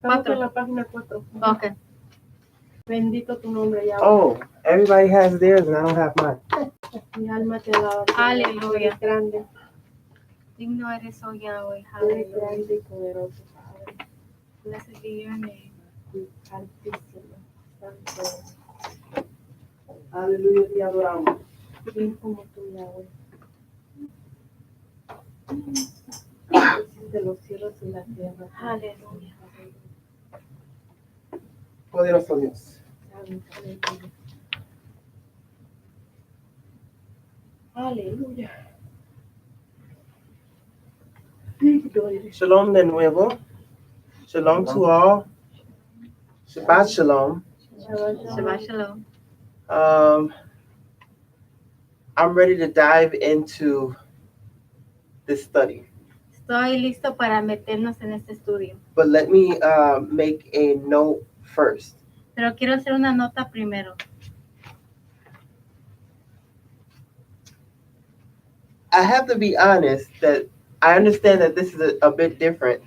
Estamos en la página 4. Okay. Bendito tu nombre, Yahweh. Oh, everybody has theirs and I don't have mine. Mi alma te alaba. Aleluya. Tú eres grande. Digno eres, oh Yahweh. Tú eres Hallelujah. grande y poderoso, Padre. Blessed be your name. Altísimo. Santo. Aleluya, te adoramos. Bien como tú, Yahweh. De los cielos y la tierra. Aleluya. Poderoso Dios. Aleluya. Shalom de nuevo. Shalom to all. Shabbat shalom. Shabbat shalom. I'm ready to dive into this study. Estoy listo para meternos en este estudio. But let me make a note first. Pero quiero hacer una nota primero. I have to be honest that I understand that this is a bit different.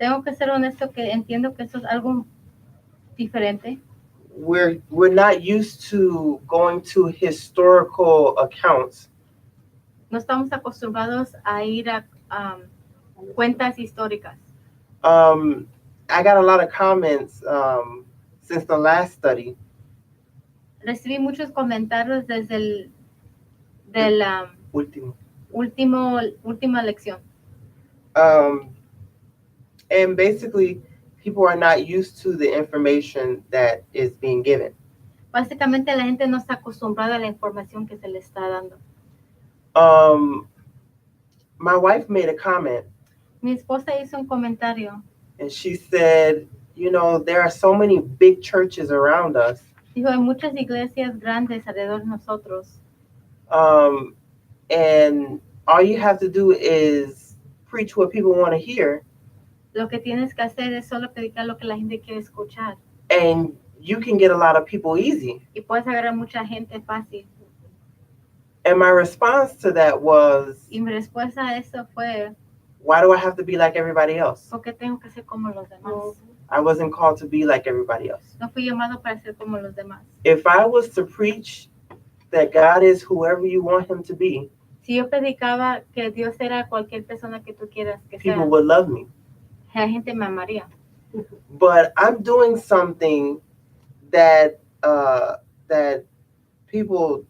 Tengo que ser honesto que entiendo que esto es algo diferente. We're not used to going to historical accounts. No estamos acostumbrados a ir a cuentas históricas. I got a lot of comments since the last study. Recibí muchos comentarios desde la última lección. And basically, people are not used to the information that is being given. Básicamente la gente no está acostumbrada a la información que se le está dando. My wife made a comment. Mi esposa hizo un comentario. And she said, you know, there are so many big churches around us. Dijo, hay muchas iglesias grandes alrededor de nosotros. And all you have to do is preach what people want to hear. Lo que tienes que hacer es solo predicar lo que la gente quiere escuchar. And you can get a lot of people easy. Y puedes agarrar mucha gente fácil. And my response to that was, y mi respuesta a eso fue, why do I have to be like everybody else? ¿Por qué tengo que ser como los demás? I wasn't called to be like everybody else. No fui llamado para ser como los demás. If I was to preach that God is whoever you want him to be, si yo predicaba que Dios era cualquier persona que tú quieras que people sea, would love me. la gente me amaría. But I'm doing something that that people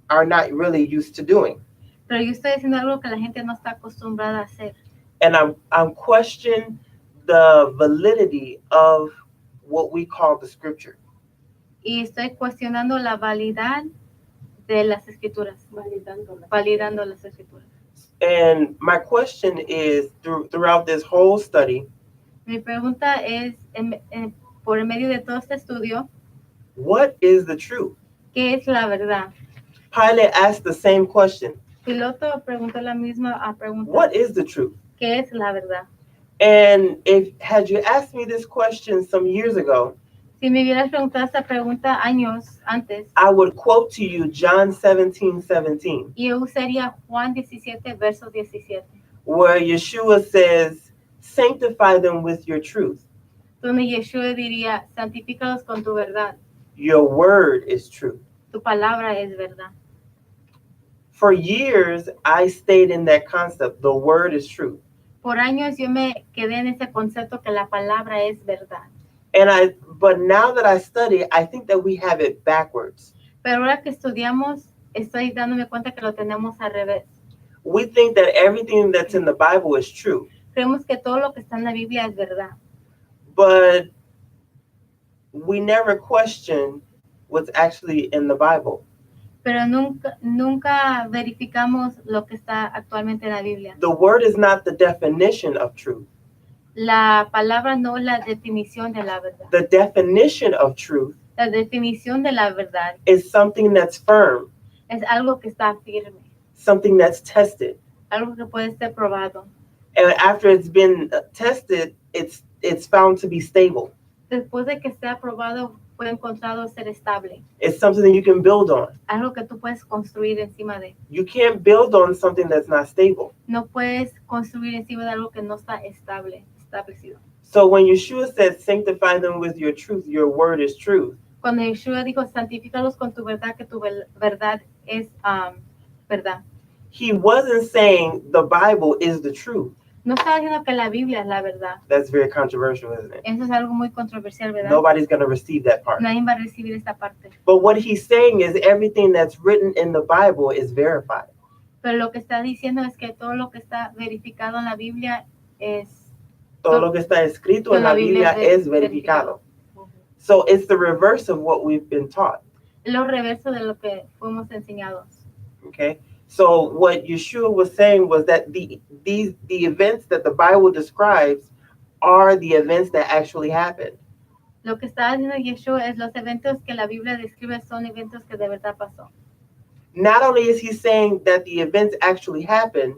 are not really used to doing. Pero yo estoy haciendo algo que la gente no está acostumbrada a hacer. And I'm questioning the validity of what we call the scripture. Y estoy cuestionando la validad de las escrituras. Validando las escrituras. And my question is, throughout this whole study, mi pregunta es, por medio de todo este estudio, what is the truth? ¿Qué es la verdad? Pilate asked the same question. Piloto preguntó la misma pregunta. What is the truth? ¿Qué es la verdad? And had you asked me this question some years ago, si me hubieras preguntado esta pregunta años antes, I would quote to you John 17:17. Y yo usaría Juan 17, verso 17. Where Yeshua says, sanctify them with your truth. Donde Yeshua diría, santifícalos con tu verdad. Your word is truth. Tu palabra es verdad. For years, I stayed in that concept. The word is truth. Por años yo me quedé en ese concepto que la palabra es verdad. But now that I study, I think that we have it backwards. Pero ahora que estudiamos, estoy dándome cuenta que lo tenemos al revés. We think that everything that's in the Bible is true. Creemos que todo lo que está en la Biblia es verdad. But we never question what's actually in the Bible. Pero nunca verificamos lo que está actualmente en la Biblia. The word is not the definition of truth. La palabra no es la definición de la verdad. The definition of truth, la definición de la verdad, is something that's firm. Es algo que está firme. Something that's tested. Algo que puede ser probado. And after it's been tested, it's found to be stable. Después de que sea probado, fue encontrado ser estable. It's something that you can build on. Algo que tú puedes construir encima de. You can't build on something that's not stable. No puedes construir encima de algo que no está establecido. So when Yeshua said, sanctify them with your truth, your word is truth. Cuando Yeshua dijo, santifícalos con tu verdad, que tu verdad es verdad. He wasn't saying the Bible is the truth. No estaba diciendo que la Biblia es la verdad. That's very controversial, isn't it? Eso es algo muy controversial, ¿verdad? Nobody's going to receive that part. Nadie va a recibir esta parte. But what he's saying is everything that's written in the Bible is verified. Pero lo que está diciendo es que todo lo que está verificado en la Biblia es... Todo lo que está escrito en la Biblia es verificado. So it's the reverse of what we've been taught. Lo reverso de lo que fuimos enseñados. Okay? So what Yeshua was saying was that the events that the Bible describes are the events that actually happened. Lo que está diciendo Yeshua es los eventos que la Biblia describe son eventos que de verdad pasó. Not only is he saying that the events actually happened,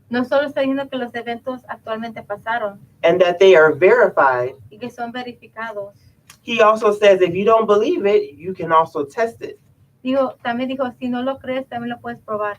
No solo está diciendo que los eventos actualmente pasaron and that they are verified, y que son verificados. he also says if you don't believe it, you can also test it. También dijo, si no lo crees, también lo puedes probar.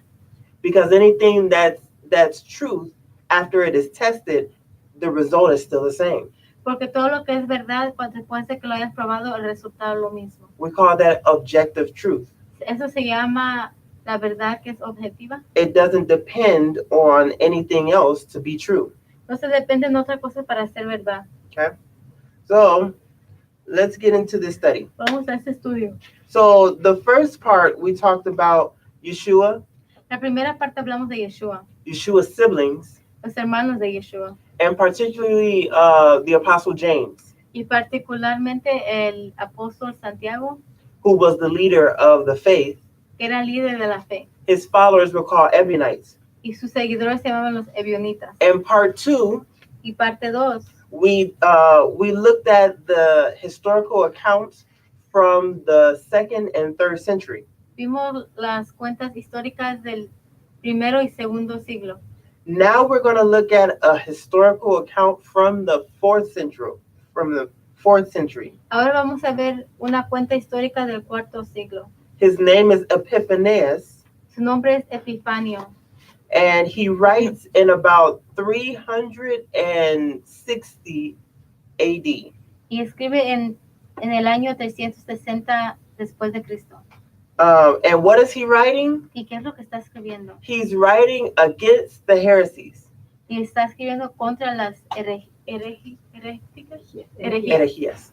Because anything that's truth, after it is tested, the result is still the same. Porque todo lo que es verdad, cuando después de que lo hayas probado, el resultado es lo mismo. We call that objective truth. Eso se llama la verdad que es objetiva. It doesn't depend on anything else to be true. No se depende de otra cosa para ser verdad. Okay? So, let's get into this study. Vamos a este estudio. So, the first part, we talked about Yeshua, La primera parte hablamos de Yeshua, Yeshua's siblings, los hermanos de Yeshua, and particularly the Apostle James, y particularmente el apóstol Santiago, who was the leader of the faith. que era líder de la fe, His followers were called Ebionites. y sus seguidores se llamaban los Ebionitas. And part 2, Y parte 2, we looked at the historical accounts from the 2nd and 3rd century. vimos las cuentas históricas del primero y segundo siglo. Now we're going to look at a historical account from the 4th century. Ahora vamos a ver una cuenta histórica del cuarto siglo. His name is Epiphanius, Su nombre es Epifanio, and he writes in about 360 AD. y escribe en el año 360 después de Cristo. And what is he writing? ¿Y qué es lo que está escribiendo? He's writing against the heresies. Y está escribiendo contra las Herejías.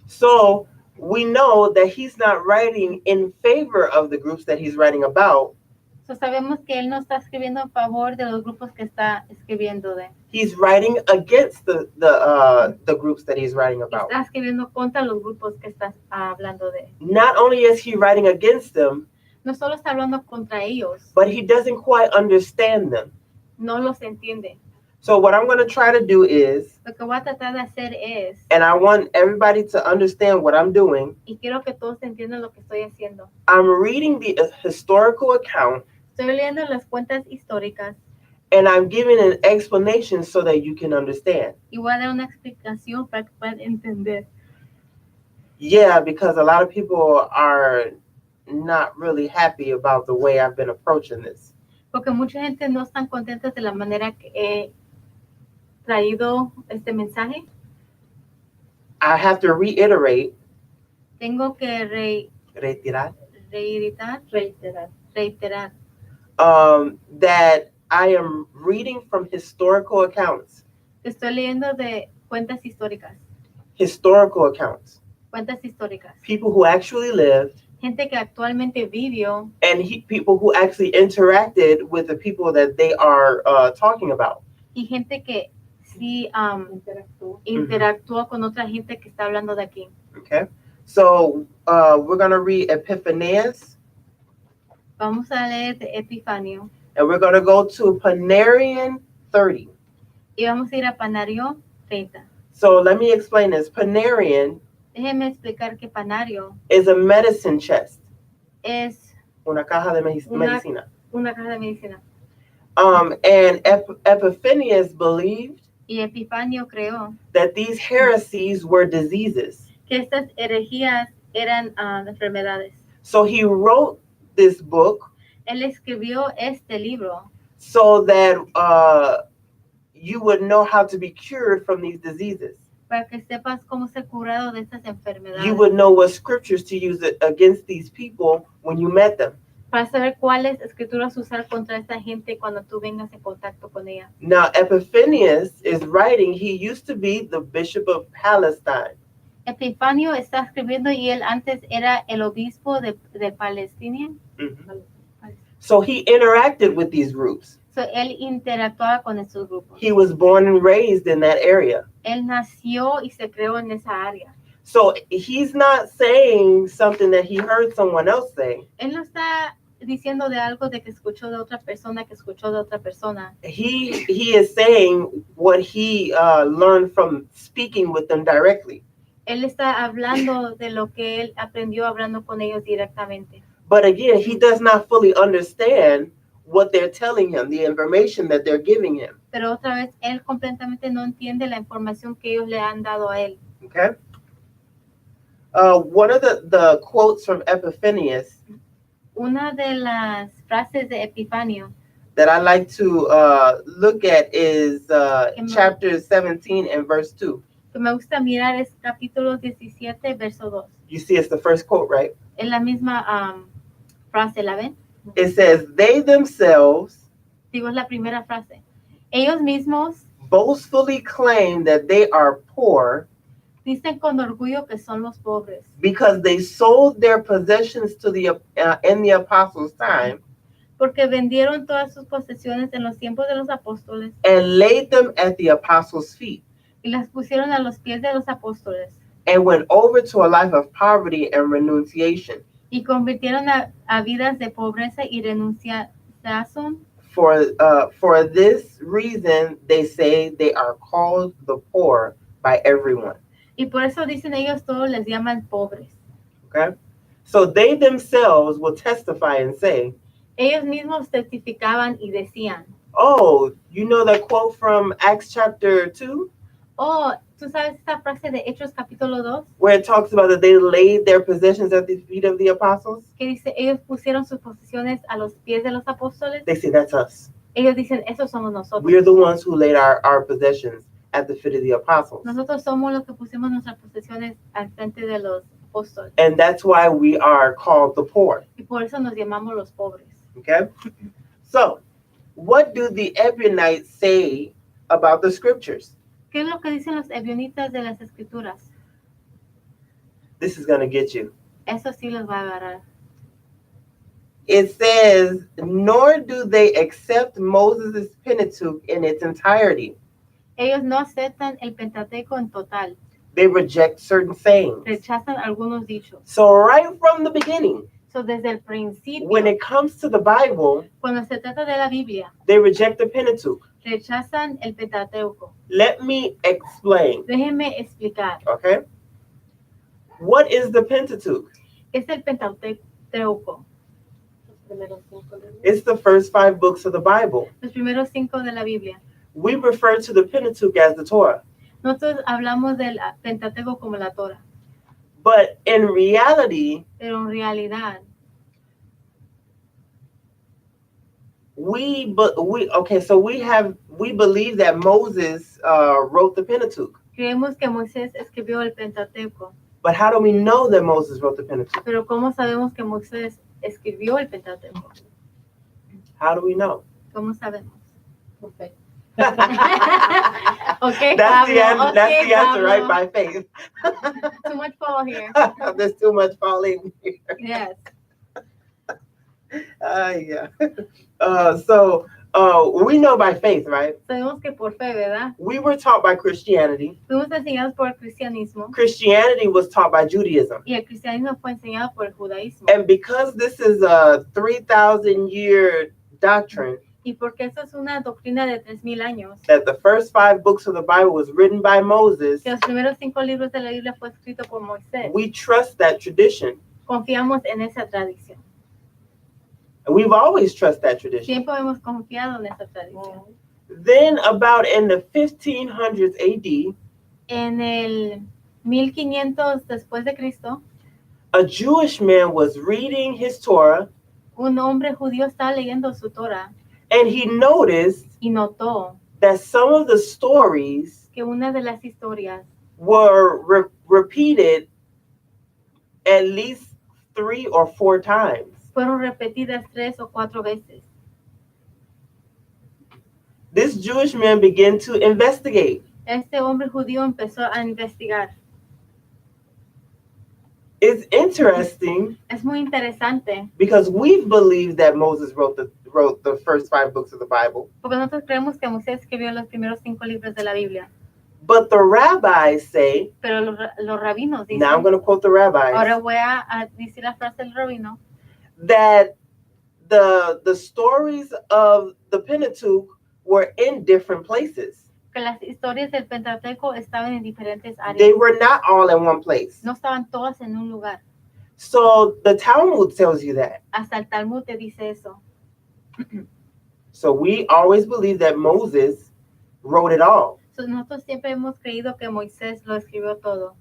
So we know that he's not writing in favor of the groups that he's writing about. So, sabemos que él no está escribiendo en favor de los grupos que está escribiendo de. He's writing against the groups that he's writing about. Está escribiendo contra los grupos que está hablando de. Not only is he writing against them, No solo está hablando contra ellos, but he doesn't quite understand them. no los entiende. So what I'm going to try to do is, Lo que voy a tratar de hacer es, and I want everybody to understand what I'm doing, y quiero que todos entiendan lo que estoy haciendo. I'm reading the historical account, Estoy leyendo las cuentas históricas and I'm giving an explanation so that you can understand. y voy a dar una explicación para que puedan entender. Yeah, because a lot of people are not really happy about the way I've been approaching this. Porque mucha gente no están contentas de la manera que he traído este mensaje. I have to reiterate, Tengo que reiterar, reiterar that I am reading from historical accounts. Estoy leyendo de cuentas históricas. Historical accounts. Cuentas históricas. People who actually lived, Gente que actualmente vivió and people who actually interacted with the people that they are talking about. y gente que sí interactuó con otra gente que está hablando de aquí. Okay, so we're going to read Epiphanius, Vamos a leer de Epifanio and we're going to go to Panarian 30. y vamos a ir a Panario 30. So let me explain this. Panarian Déjeme explicar que Panario is a medicine chest, es una caja de medicina. una caja de medicina. And Epiphanius believed Y Epifanio creó that these heresies were diseases. que estas herejías eran enfermedades. So he wrote this book Él escribió este libro so that you would know how to be cured from these diseases. para que sepas cómo ser curado de estas enfermedades. You would know what scriptures to use against these people when you met them. Para saber cuáles escrituras usar contra esta gente cuando tú vengas en contacto con ella. Now, Epiphanius is writing, he used to be the bishop of Palestine. Epifanio está escribiendo y él antes era el obispo de Palestina. Mhm. So he interacted with these groups. So, él interactuaba con estos grupos. He was born and raised in that area. Él nació y se creó en esa área. So he's not saying something that he heard someone else say. Él no está diciendo de algo de que escuchó de otra persona que escuchó de otra persona. He is saying what he learned from speaking with them directly. Él está hablando de lo que él aprendió hablando con ellos directamente. But again, he does not fully understand what they're telling him, the information that they're giving him. Pero otra vez, él completamente no entiende la información que ellos le han dado a él. Okay? One of the quotes from Epiphanius Una de las frases de Epifanio that I like to look at is chapter 17 and verse 2. que me gusta mirar es capítulo 17, verso 2. You see, it's the first quote, right? Es la misma frase, ¿la ven? It says, they themselves Digo, es la primera frase. Ellos mismos boastfully claim that they are poor dicen con orgullo que son los pobres, because they sold their possessions to in the apostles' time porque vendieron todas sus posesiones en los tiempos de los apóstoles and laid them at the apostles' feet y las pusieron a los pies de los apóstoles and went over to a life of poverty and renunciation. y convirtieron a vidas de pobreza y renunciación. For this reason, they say they are called the poor by everyone. Y por eso dicen ellos todos les llaman pobres. Okay? So they themselves will testify and say, Ellos mismos testificaban y decían, oh, you know that quote from Acts chapter 2? oh, ¿tú sabes esta frase de Hechos capítulo 2? Where it talks about that they laid their possessions at the feet of the apostles? Que dice, ellos pusieron sus posesiones a los pies de los apóstoles. They say that's us. Ellos dicen, esos somos nosotros. We're the ones who laid our possessions at the feet of the apostles. Nosotros somos los que pusimos nuestras posesiones al frente de los apóstoles. And that's why we are called the poor. Y por eso nos llamamos los pobres. Okay? So, what do the Ebionites say about the scriptures? ¿Qué es lo que dicen los ebionitas de las escrituras? This is going to get you. Eso sí los va a agarrar. It says, nor do they accept Moses' Pentateuch in its entirety. Ellos no aceptan el Pentateuco en total. They reject certain sayings. Rechazan algunos dichos. So right from the beginning, So, desde el principio, when it comes to the Bible, cuando se trata de la Biblia, they reject the Pentateuch. rechazan el Pentateuco. Let me explain, Déjenme explicar. okay? What is the Pentateuch? Es el Pentateuco. Los primeros 5 libros. It's the first 5 books of the Bible. Los primeros 5 de la Biblia. We refer to the Pentateuch as the Torah. Nosotros hablamos del Pentateuco como la Torah. But in reality, Pero en realidad, we believe that Moses wrote the Pentateuch. creemos que Moisés escribió el Pentateuco. But how do we know that Moses wrote the Pentateuch? Pero ¿cómo sabemos que Moisés escribió el Pentateuco? How do we know? ¿Cómo sabemos? Por fe. Okay, That's the Pablo. answer, right? Pablo. By faith. Too much Paul here. There's too much falling here. Yes. Yeah. So we know by faith, right? Sabemos que por fe, ¿verdad? We were taught by Christianity. Fuimos enseñados por el cristianismo Christianity was taught by Judaism. y el cristianismo fue enseñado por el judaísmo. And because this is a 3,000-year doctrine, Y porque eso es una doctrina de 3,000 años, that the first 5 books of the Bible was written by Moses, que los primeros 5 libros de la Biblia fue escrito por Moisés. we trust that tradition. Confiamos en esa tradición. And we've always trusted that tradition. Siempre hemos confiado en esa tradición. Then about in the 1500s AD, En el 1500 después de Cristo, a Jewish man was reading his Torah, un hombre judío estaba leyendo su Torah and he noticed y notó that some of the stories que una de las historias were repeated at least 3 or 4 times. Fueron repetidas 3 o 4 veces. This Jewish man began to investigate. Este hombre judío empezó a investigar. It's interesting Es muy interesante because we've believed that Moses wrote the first 5 books of the Bible. porque nosotros creemos que Moisés escribió los primeros 5 libros de la Biblia. But the rabbis say, Pero los rabinos dicen, now I'm going to quote the ahora rabbis, voy a decir la frase del rabino, that the stories of the Pentateuch were in different places. que las historias del Pentateuco estaban en diferentes áreas. They were not all in one place. No estaban todas en un lugar. So the Talmud tells you that. Hasta el Talmud te dice eso. So we always believe that Moses wrote it all. So, nosotros siempre hemos creído que Moisés lo escribió todo.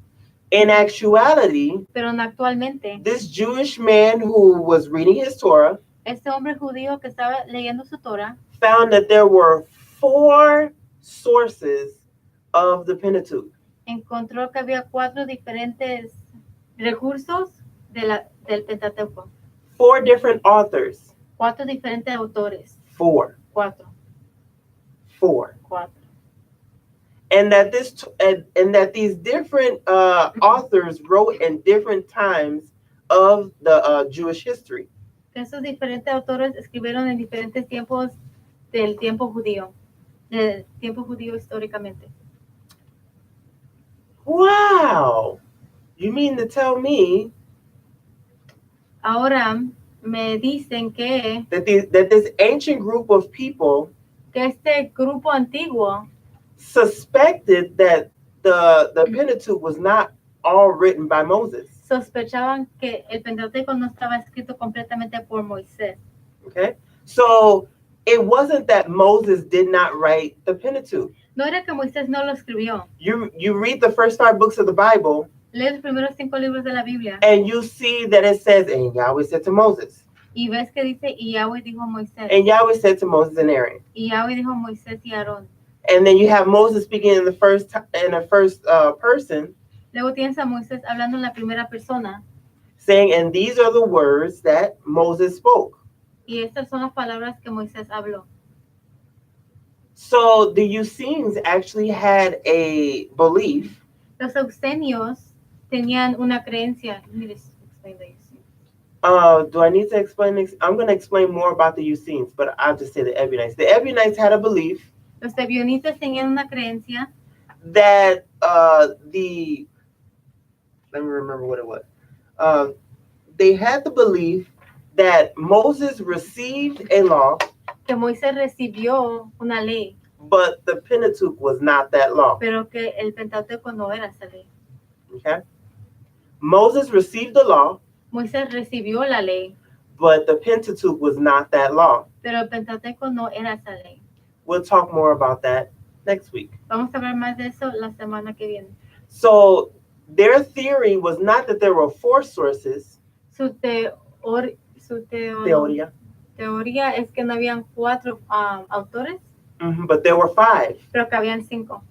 In actuality, Pero actualmente, this Jewish man who was reading his Torah este hombre judío que estaba leyendo su Torah found that there were 4 sources of the Pentateuch. encontró que había 4 diferentes recursos del Pentateuco. 4 different authors. 4 diferentes autores. 4. 4. And that these different authors wrote in different times of the Jewish history. Esos diferentes autores escribieron en diferentes tiempos del tiempo judío históricamente. Wow! You mean to tell me Ahora me dicen que that this ancient group of people este grupo antiguo suspected that the Pentateuch was not all written by Moses? sospechaban que el Pentateuco no estaba escrito completamente por Moisés. Okay? So it wasn't that Moses did not write the Pentateuch. No era que Moisés no lo escribió. You read the first 5 books of the Bible, Lee los primeros 5 libros de la Biblia and you see that it says, and Yahweh said to Moses, y ves que dice, y Yahweh dijo a Moisés, and Yahweh said to Moses and Aaron. y Yahweh dijo a Moisés y Aarón. And then you have Moses speaking in the first person, Luego tienes a Moisés hablando en la primera persona, saying, and these are the words that Moses spoke. y estas son las palabras que Moisés habló. So the Essenes actually had a belief Los Eusenios tenían una creencia. Mire, explain the Essenes. do I need to explain this? I'm going to explain more about the Essenes, but I'll just say the Ebionites. The Ebionites had a belief Los Ebionitas tenían una creencia that let me remember what it was. They had the belief that Moses received a law, que Moisés recibió una ley, but the Pentateuch was not that law. pero que el Pentateuco no era esa ley. Okay? Moses received the law, Moisés recibió la ley, but the Pentateuch was not that law. pero el Pentateuco no era esa ley. We'll talk more about that next week. Vamos a hablar más de eso la semana que viene. So their theory was not that there were 4 sources. Su teoría es que no habían 4 autores, But there were 5. pero que habían 5.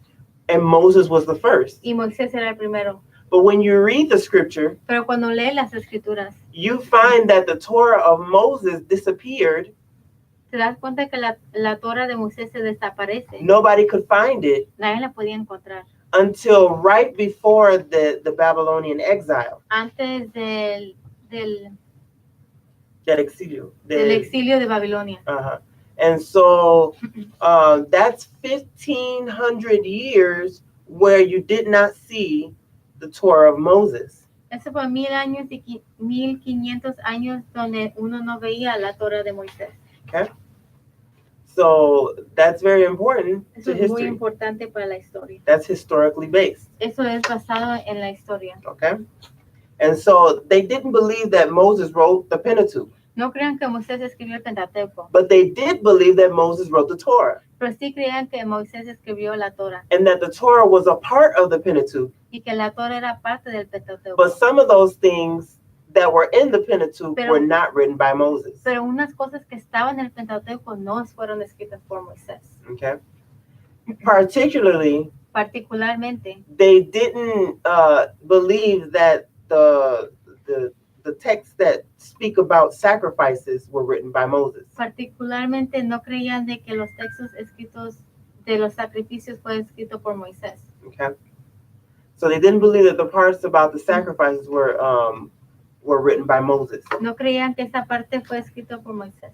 And Moses was the first. Y Moisés era el primero. But when you read the scripture, Pero cuando lee las escrituras, you find that the Torah of Moses disappeared. te das cuenta que la Torah de Moisés se desaparece. Nobody could find it Nadie la podía encontrar. until right before the Babylonian exile. Antes del That exilio. exilio de Babilonia. Uh-huh. And so that's 1,500 years where you did not see the Torah of Moses. Eso fue 1500 años donde uno no veía la Torah de Moisés. Okay? So that's very important Eso to es muy history. importante para la historia. That's historically based. Eso es basado en la historia. Okay? And so they didn't believe that Moses wrote the Pentateuch, No crean que Moisés escribió el Pentateuco, but they did believe that Moses wrote the Torah pero sí creían que Moisés escribió la Torah and that the Torah was a part of the Pentateuch. y que la Torah era parte del Pentateuco. But some of those things that were in the Pentateuch Pero- were not written by Moses. Pero unas cosas que estaban en el Pentateuco no fueron escritas por Moisés. Okay? Particularly Particularmente, they didn't believe that the texts that speak about sacrifices were written by Moses. particularmente no creían de que los textos escritos de los sacrificios fue escrito por Moisés. Okay, so they didn't believe that the parts about the sacrifices were written by Moses. No creían que esa parte fue escrito por Moisés.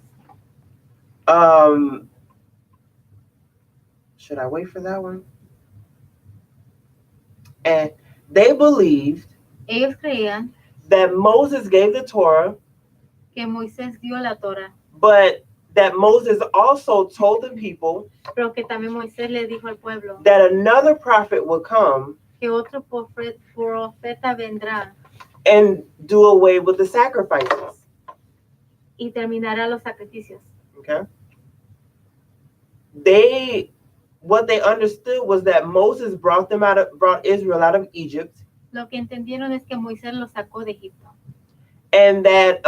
Should I wait for that one? And they believed Ellos creían that Moses gave the Torah, que Moisés dio la Torah, but that Moses also told the people pero que también Moisés le dijo al pueblo that another prophet would come que otro profeta vendrá and do away with the sacrifices. y terminará los sacrificios. Okay. What they understood was that Moses brought Israel out of Egypt, Lo que entendieron es que Moisés los sacó de Egipto. and that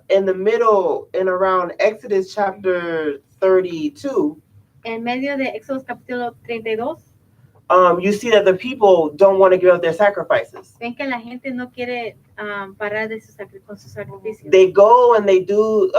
in the middle, in around Exodus chapter 32, En medio de Éxodo capítulo 32, you see that the people don't want to give up their sacrifices. ven que la gente no quiere parar de con sus sacrificios. They go and they do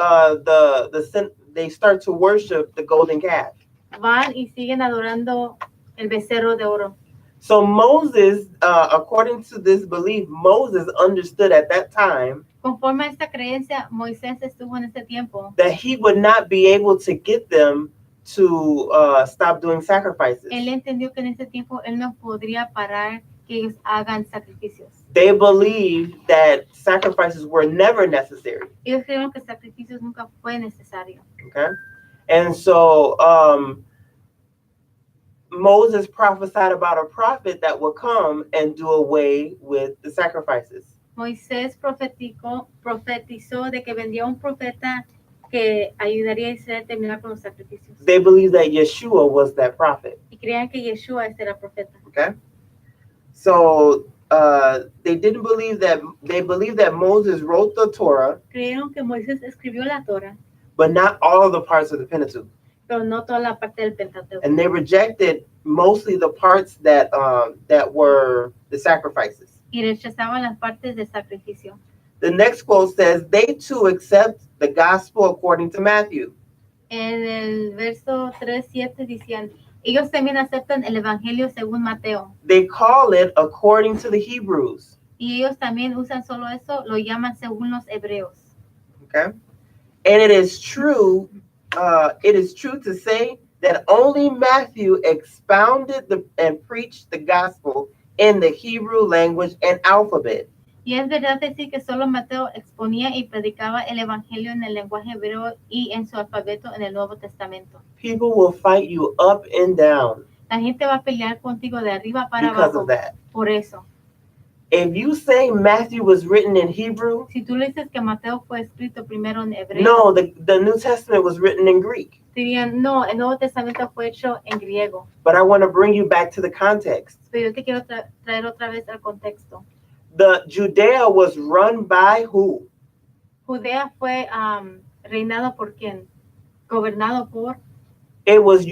they start to worship the golden calf. Van y siguen adorando el becerro de oro. So Moses, according to this belief, Moses understood at that time Conforme a esta creencia, Moisés estuvo en este tiempo that he would not be able to get them to stop doing sacrifices. él entendió que en ese tiempo él no podría parar que ellos hagan sacrificios. They believed that sacrifices were never necessary. Ellos creyeron que sacrificios nunca fue necesario. Okay, and so Moses prophesied about a prophet that would come and do away with the sacrifices. Moisés profetizó de que vendría un profeta que ayudaría a Israel a terminar con los sacrificios. They believed that Yeshua was that prophet. Y creían que Yeshua era profeta. Okay, so they didn't believe that. They believed that Moses wrote the Torah, Creyeron que Moisés escribió la Torah, but not all of the parts of the Pentateuch. pero no toda la parte del Pentateuco. And they rejected mostly the parts that were the sacrifices. Y rechazaban las partes de sacrificio. The next quote says, they too accept the gospel according to Matthew. En el verso 3:7 decían, ellos también aceptan el evangelio según Mateo. They call it according to the Hebrews. Y ellos también usan solo eso, lo llaman según los hebreos. Okay, and it is true to say that only Matthew expounded and preached the gospel in the Hebrew language and alphabet. Y es verdad decir que solo Mateo exponía y predicaba el evangelio en el lenguaje hebreo y en su alfabeto en el Nuevo Testamento. People will fight you up and down La gente va a pelear contigo de arriba para because abajo. of that. Por eso, If you say Matthew was written in Hebrew, si tú le dices que Mateo fue escrito primero en hebreo, no, the New Testament was written in Greek. dirían, no, el Nuevo Testamento fue hecho en griego. But I want to bring you back to the context. Pero yo te quiero traer otra vez al contexto. The Judea was run by who? Judea fue reinado por quién? Gobernado por, It was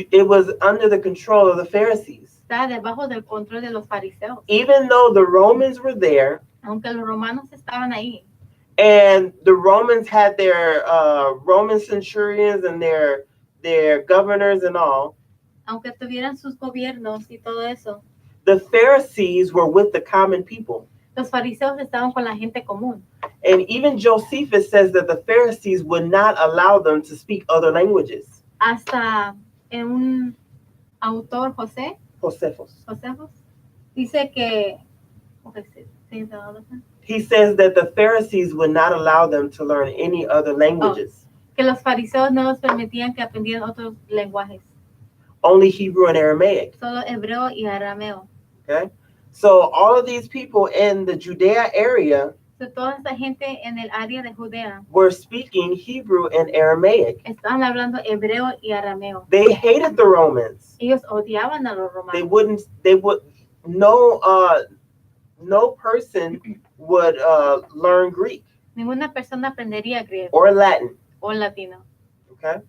under the control of the Pharisees. está debajo del control de los fariseos. Even though the Romans were there, Aunque los romanos estaban ahí, and the Romans had their Roman centurions and their governors and all, aunque tuvieran sus gobiernos y todo eso, the Pharisees were with the common people. los fariseos estaban con la gente común. And even Josephus says that the Pharisees would not allow them to speak other languages. Hasta en un autor, Josephus. Josefos, dice que, okay, say the other one. He says that the Pharisees would not allow them to learn any other languages, Que los fariseos no los permitían que aprendieran otros lenguajes, only Hebrew and Aramaic. solo hebreo y arameo. Okay, so all of these people in the Judea area So, toda esta gente en el área de Judea were speaking Hebrew and Aramaic. estaban hablando hebreo y arameo. They hated the Romans. Ellos odiaban a los They romanos. would no person would learn Greek Ninguna persona aprendería griego or Latin. o latino. Okay,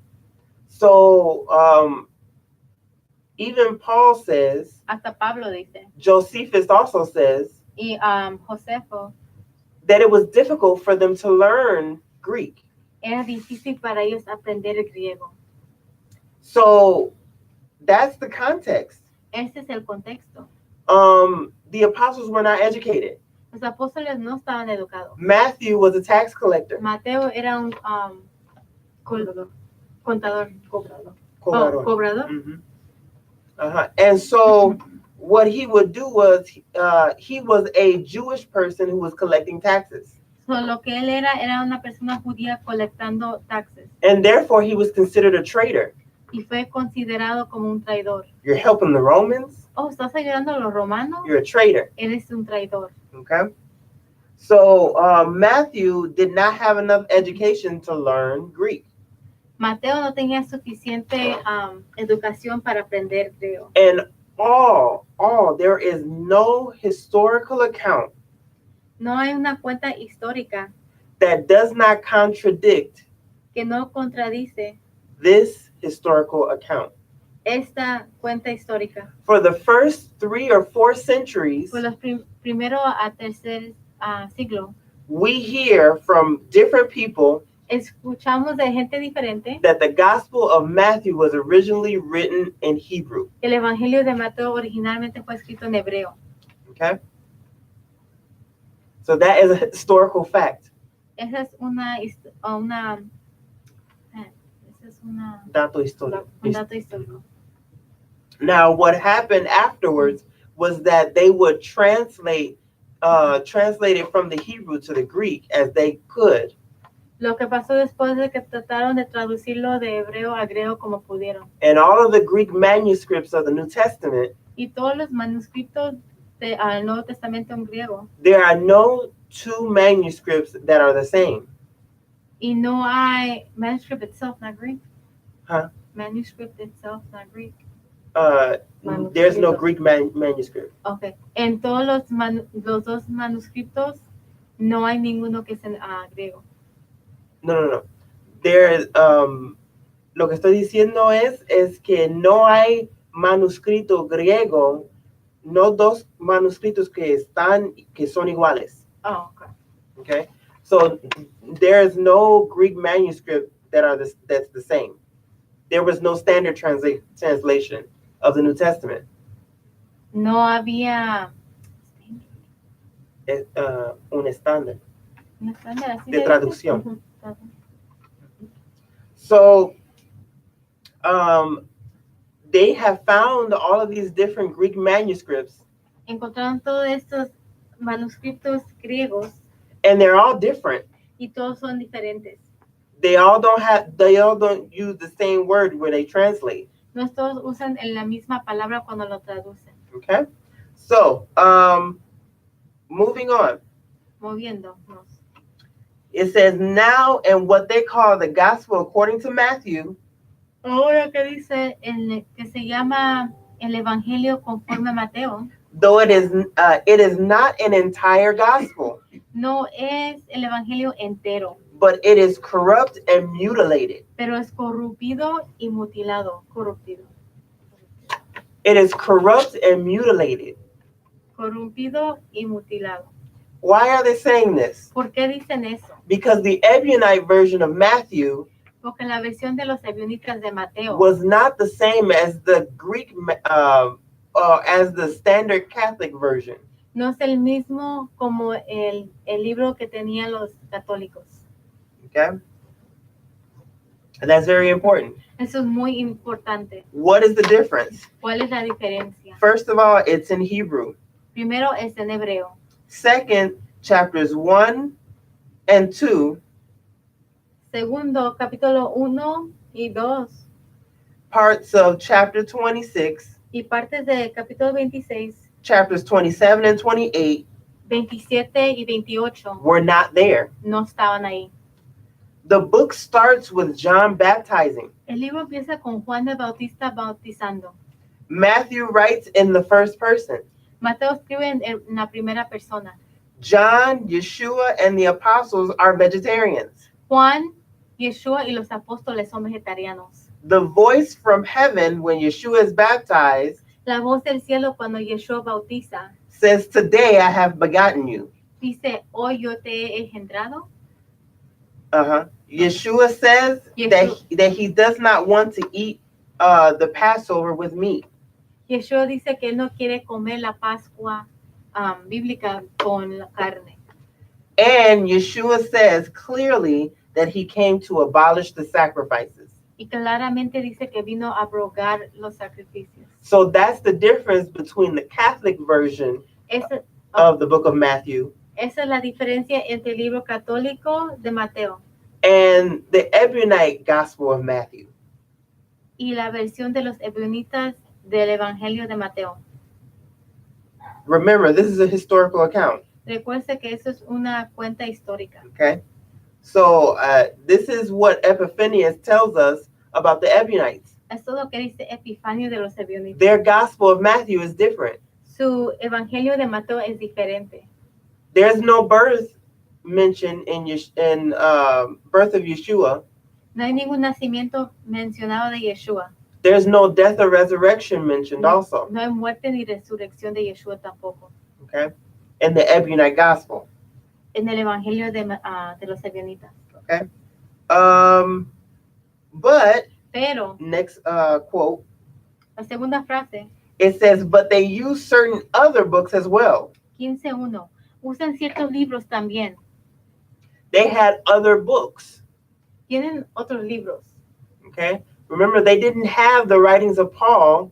so Even Paul says, hasta Pablo dice, Josephus also says, y Josefo, that it was difficult for them to learn Greek. era difícil para ellos aprender el griego. So that's the context. Este es el contexto. The apostles were not educated. Los apóstoles no estaban educados. Matthew was a tax collector. Mateo era un Cobrador. contador, Cobrador. cobrador. Mhm. And so what he would do was he was a Jewish person who was collecting taxes. So, lo que él era una persona judía colectando taxes. And therefore he was considered a traitor. Y fue considerado como un traidor. You're helping the Romans? Oh, ¿estás ayudando a los romanos? You're a traitor. Eres un traidor. Okay? So Matthew did not have enough education to learn Greek. Mateo no tenía suficiente educación para aprender griego. And there is no historical account No hay una cuenta histórica that does not contradict que no contradice this historical account. esta cuenta histórica. For the first 3 or 4 centuries, Por los primero a tercer siglo, we hear from different people escuchamos de gente diferente that the Gospel of Matthew was originally written in Hebrew. que el Evangelio de Mateo originalmente fue escrito en hebreo. Okay? So that is a historical fact. Esa es una Dato histórico. un dato histórico. Now, what happened afterwards was that they would translate it from the Hebrew to the Greek as they could. Lo que pasó después de que trataron de traducirlo de hebreo a griego como pudieron. And all of the Greek manuscripts of the New Testament, Y todos los manuscritos del Nuevo Testamento en griego. there are no 2 manuscripts that are the same. Y no hay manuscript itself, not Greek. Huh? Manuscript itself, not Greek. There's no Greek manuscript. Okay. En todos los dos manuscritos no hay ninguno que es en griego. No. There, lo que estoy diciendo es que no hay manuscrito griego, no 2 manuscritos que son iguales. Oh, okay. Okay, so there's no Greek manuscript that's the same. There was no standard translation of the New Testament. No había Un estándar un estándar así de traducción. Ujú. So they have found all of these different Greek manuscripts, Encontraron todos estos manuscritos griegos and they're all different. y todos son diferentes. They all don't use the same word where they translate. No todos usan la misma palabra cuando lo traducen. Okay, so moving on. Moviéndonos. It says now, in what they call the gospel according to Matthew, Ahora que dice que se llama el Evangelio conforme a Mateo, though it is not an entire gospel, no es el Evangelio entero, but it is corrupt and mutilated. pero es corrompido y mutilado. Corrompido. It is corrupt and mutilated. Corrompido y mutilado. Why are they saying this? ¿Por qué dicen eso? Because the Ebionite version of Matthew Porque la versión de los Ebionitas de Mateo was not the same as the Greek, as the standard Catholic version. no es el mismo como el libro que tenían los católicos. Okay? And that's very important. Eso es muy importante. What is the difference? ¿Cuál es la diferencia? First of all, it's in Hebrew. Primero es en hebreo. Second, chapters 1 and 2, Segundo, capítulo 1 y 2 parts of chapter 26, y partes de capítulo 26, chapters 27 and 28 27 y 28 were not there. no estaban ahí. The book starts with John baptizing. El libro empieza con Juan el Bautista bautizando. Matthew writes in the first person. Mateo escribe en la primera persona. John, Yeshua, and the apostles are vegetarians. Juan, Yeshua y los apóstoles son vegetarianos. The voice from heaven when Yeshua is baptized La voz del cielo cuando Yeshua bautiza says, "Today I have begotten you." dice, hoy yo te he engendrado. Yeshua says that he does not want to eat the Passover with meat. Yeshua dice que él no quiere comer la Pascua bíblica con la carne. And Yeshua says clearly that he came to abolish the sacrifices. Y claramente dice que vino a abrogar los sacrificios. So that's the difference between the Catholic version of the book of Matthew. Esa es la diferencia entre el libro católico de Mateo And the Ebionite Gospel of Matthew. y la versión de los Ebionitas del Evangelio de Mateo. Remember, this is a historical account. Recuerde que eso es una cuenta histórica. Okay? So this is what Epiphanius tells us about the Ebionites. Esto es lo que dice Epifanio de los Ebionitas. Their Gospel of Matthew is different. Su Evangelio de Mateo es diferente. There's no birth mentioned in birth of Yeshua. No hay ningún nacimiento mencionado de Yeshua. There's no death or resurrection mentioned also. No hay muerte ni resurrección de Yeshua tampoco. Okay? In the Ebionite Gospel. En el Evangelio de los Ebionitas. Okay? But, Pero, next quote, la segunda frase, it says, but they use certain other books as well. 15:1. Usan ciertos libros también. They had other books. Tienen otros libros. Okay? Remember, they didn't have the writings of Paul.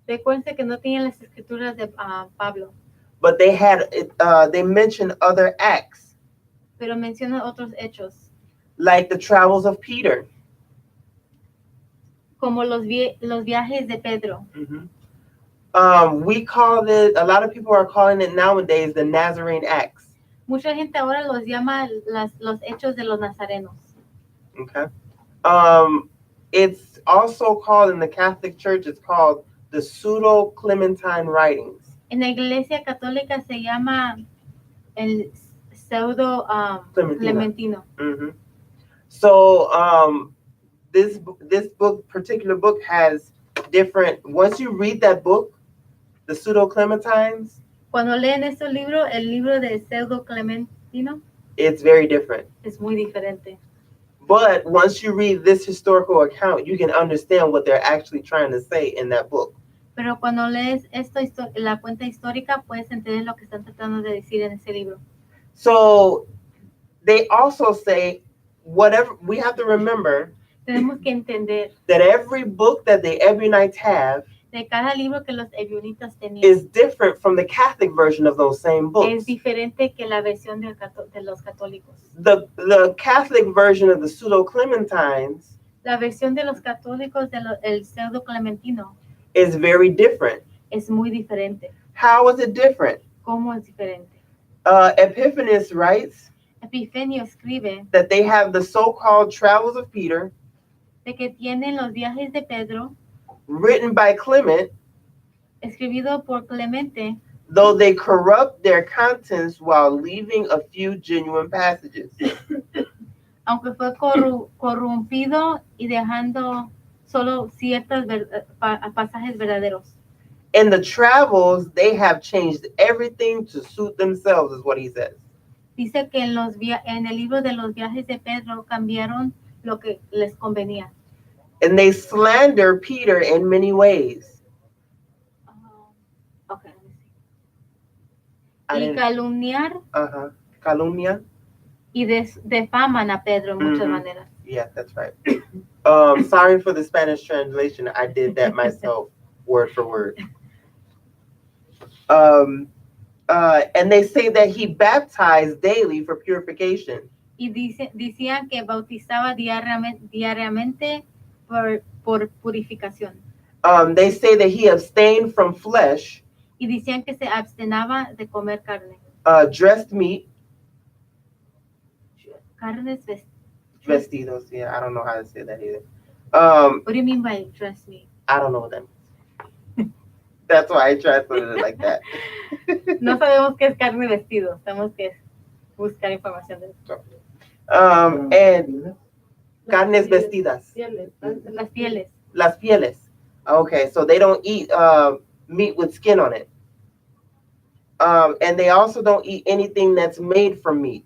Recuerden que no tenían las escrituras de Pablo. But they mentioned other acts. Pero mencionan otros hechos. Like the travels of Peter. Como los viajes de Pedro. We call it, a lot of people are calling it nowadays the Nazarene Acts. Mucha gente ahora los llama los hechos de los nazarenos. Okay. It's also called in the Catholic Church, it's called the Pseudo-Clementine Writings. En la Iglesia Católica se llama el pseudo Clementino. So this particular book has different. Once you read that book, the Pseudo-Clementines. Cuando leen este libro, el libro de pseudo Clementino, it's very different. Es muy diferente. But once you read this historical account, you can understand what they're actually trying to say in that book. Pero cuando lees la cuenta histórica, puedes entender lo que están tratando de decir en ese libro. So they also say, whatever, we have to remember Tenemos que entender that every book that the Ebionites have de cada libro que los Ebionitas tenían is different from the Catholic version of those same books. Es diferente que la versión de los católicos. The Catholic version of the Pseudo-Clementines, la versión de los católicos del pseudo Clementino, is very different. Es muy diferente. How is it different? ¿Cómo es diferente? Epiphanius writes Epifanio escribe that they have the so-called travels of Peter, de que tienen los viajes de Pedro, written by Clement, escribido por Clemente, though they corrupt their contents while leaving a few genuine passages. Aunque fue corrompido y dejando solo ciertos pasajes verdaderos. In the travels, they have changed everything to suit themselves, is what he says. Dice que en el libro de los viajes de Pedro cambiaron lo que les convenía. And they slander Peter in many ways. Okay, y calumniar. Calumnia. Y defaman a Pedro en muchas maneras. Yeah, that's right. Sorry for the Spanish translation. I did that myself, word for word. And they say that he baptized daily for purification. Y decían que bautizaba diariamente por purificación. They say that he abstained from flesh. Y decían que se abstenaba de comer carne. Dressed meat. Carnes vestidos. Yeah, I don't know how to say that either. What do you mean by dressed meat? I don't know what that means. That's why I translated it like that. No sabemos qué es carne vestido. Tenemos que buscar información de eso. And Carnes vestidas. Pieles. las pieles. Las pieles. Okay, so they don't eat meat with skin on it. And they also don't eat anything that's made from meat.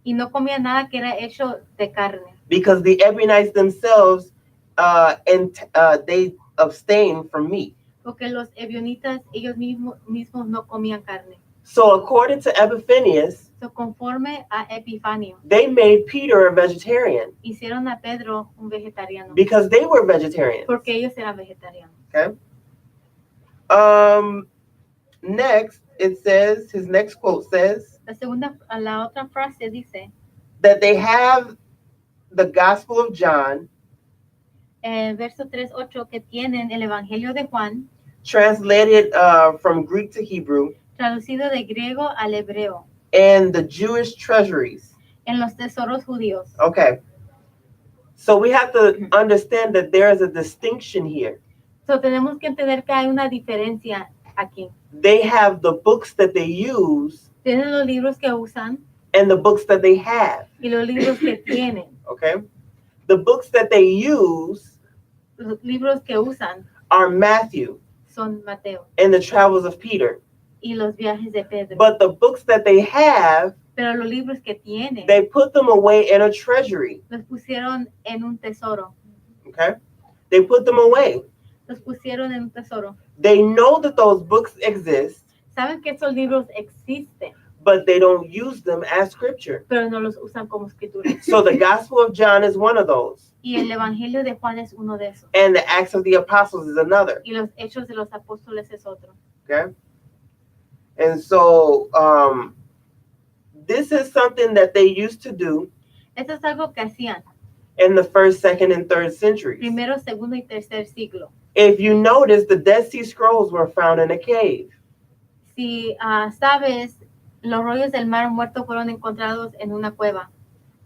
Y no comía nada que era hecho de carne. Because the Ebionites themselves, they abstain from meat. Porque los ebionitas, ellos mismos no comían carne. So according to Epiphanius, So, conforme a Epifanio, they made Peter a vegetarian hicieron a Pedro un vegetariano. because they were vegetarians. Porque ellos eran vegetarianos. Okay. Next, it says, his next quote says La otra frase dice, that they have the Gospel of John verso 3:8, que tienen el Evangelio de Juan, translated from Greek to Hebrew, traducido de griego al hebreo, and the Jewish treasuries. en los tesoros judíos. Okay. So we have to understand that there is a distinction here. So, tenemos que entender que hay una diferencia aquí. They have the books that they use Tienen los libros que usan and the books that they have. y los libros que tienen. Okay. The books that they use Los libros que usan are Matthew son Mateo and the travels of Peter. y los viajes de Pedro. But the books that they have, Pero los libros que tienen they put them away in a treasury. los pusieron en un tesoro. Okay. They put them away. Los pusieron en un tesoro. They know that those books exist, Saben que esos libros existen, but they don't use them as scripture. pero no los usan como escritura. So the Gospel of John is one of those, Y el Evangelio de Juan es uno de esos. and the Acts of the Apostles is another. Y los Hechos de los Apóstoles es otro. Okay. And so this is something that they used to do Esto es algo que hacían in the first, second, and third centuries. primero, segundo y tercer siglo. If you notice, the Dead Sea Scrolls were found in a cave. Si sabes, los rollos del mar muerto fueron encontrados en una cueva.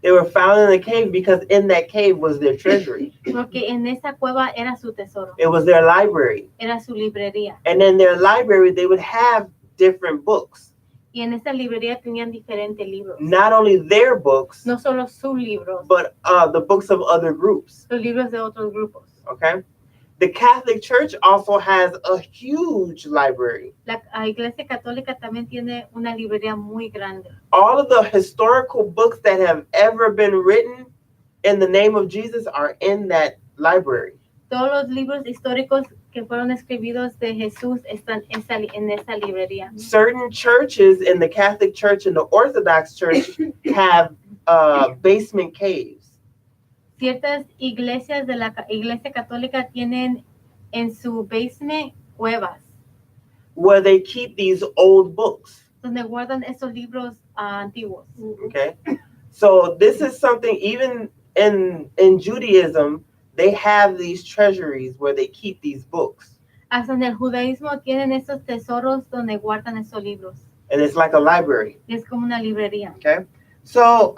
They were found in a cave because in that cave was their treasury. Porque en esa cueva era su tesoro, It was their library. era su librería. And in their library, they would have different books. Y en esa librería tenían diferentes libros. Not only their books, No solo sus libros, but the books of other groups. los libros de otros grupos. Okay? The Catholic Church also has a huge library. La Iglesia Católica también tiene una librería muy grande. All of the historical books that have ever been written in the name of Jesus are in that library. Todos los libros históricos que fueron escritos de Jesús están en esa librería. Certain churches in the Catholic Church and the Orthodox Church have basement caves. Ciertas iglesias de la Iglesia Católica tienen en su basement cuevas Where they keep these old books. donde guardan esos libros antiguos. Okay, so this is something even in Judaism, they have these treasuries where they keep these books, Hasta en el judaísmo tienen esos tesoros donde guardan esos libros. and it's like a library. Y es como una librería. Okay, so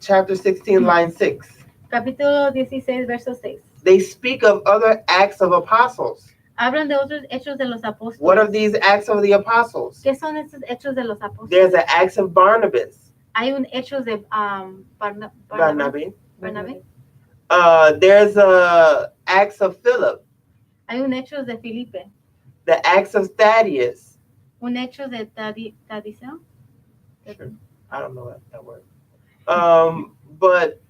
chapter 16 line 6. Capítulo 16, verso 6. They speak of other acts of apostles. Hablan de otros hechos de los apóstoles. What are these acts of the apostles? ¿Qué son estos hechos de los apóstoles? There's an acts of Barnabas. Hay un hechos de Barnabé. Barnabas. There's acts of Philip, Hay un hechos de Filipe. the acts of Thaddeus. Un hecho de Tadiseo. Sure. I don't know that word. But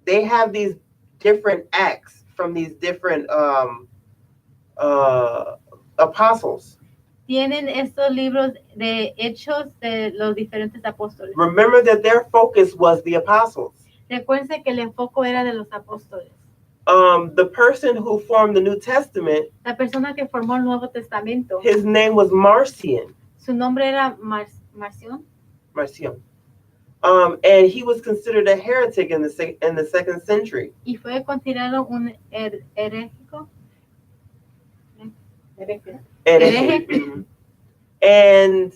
they have these different acts from these different apostles. Tienen estos libros de hechos de los diferentes apóstoles. Remember that their focus was the apostles. Recuerden que el enfoque era de los apóstoles. The person who formed the New Testament, La persona que formó el Nuevo Testamento, his name was Marcion. su nombre era Marción. Marcion. And he was considered a heretic in the second century. Y fue considerado un herético. Hereje. Hereje. Mhm. And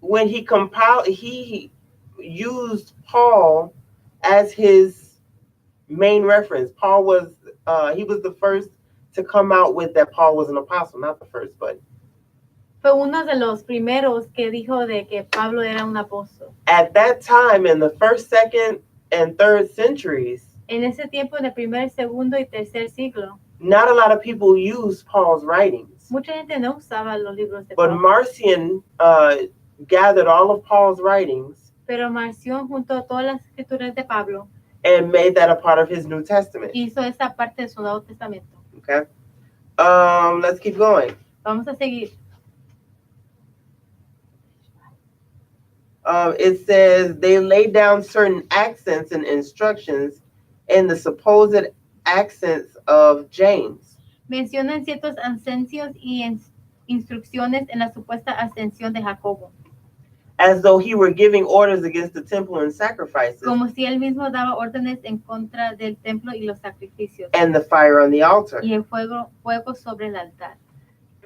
when he used Paul as his main reference. Paul was he was the first to come out with that Paul was an apostle, not the first, but Fue uno de los primeros que dijo de que Pablo era un apóstol. At that time, in the first, second, and third centuries, En ese tiempo, en el primer, segundo y tercer siglo, not a lot of people used Paul's writings. mucha gente no usaba los libros de But Pablo. Marcion gathered all of Paul's writings Pero Marción juntó todas las escrituras de Pablo and made that a part of his New Testament. y hizo esa parte de su Nuevo Testamento. Okay. Let's keep going. Vamos a seguir. It says they laid down certain accents and instructions in the supposed accents of James. Mencionan ciertos asencios y instrucciones en la supuesta ascensión de Jacobo, As though he were giving orders against the temple and sacrifices como si él mismo daba órdenes en contra del templo y los sacrificios and the fire on the altar. y el fuego sobre el altar.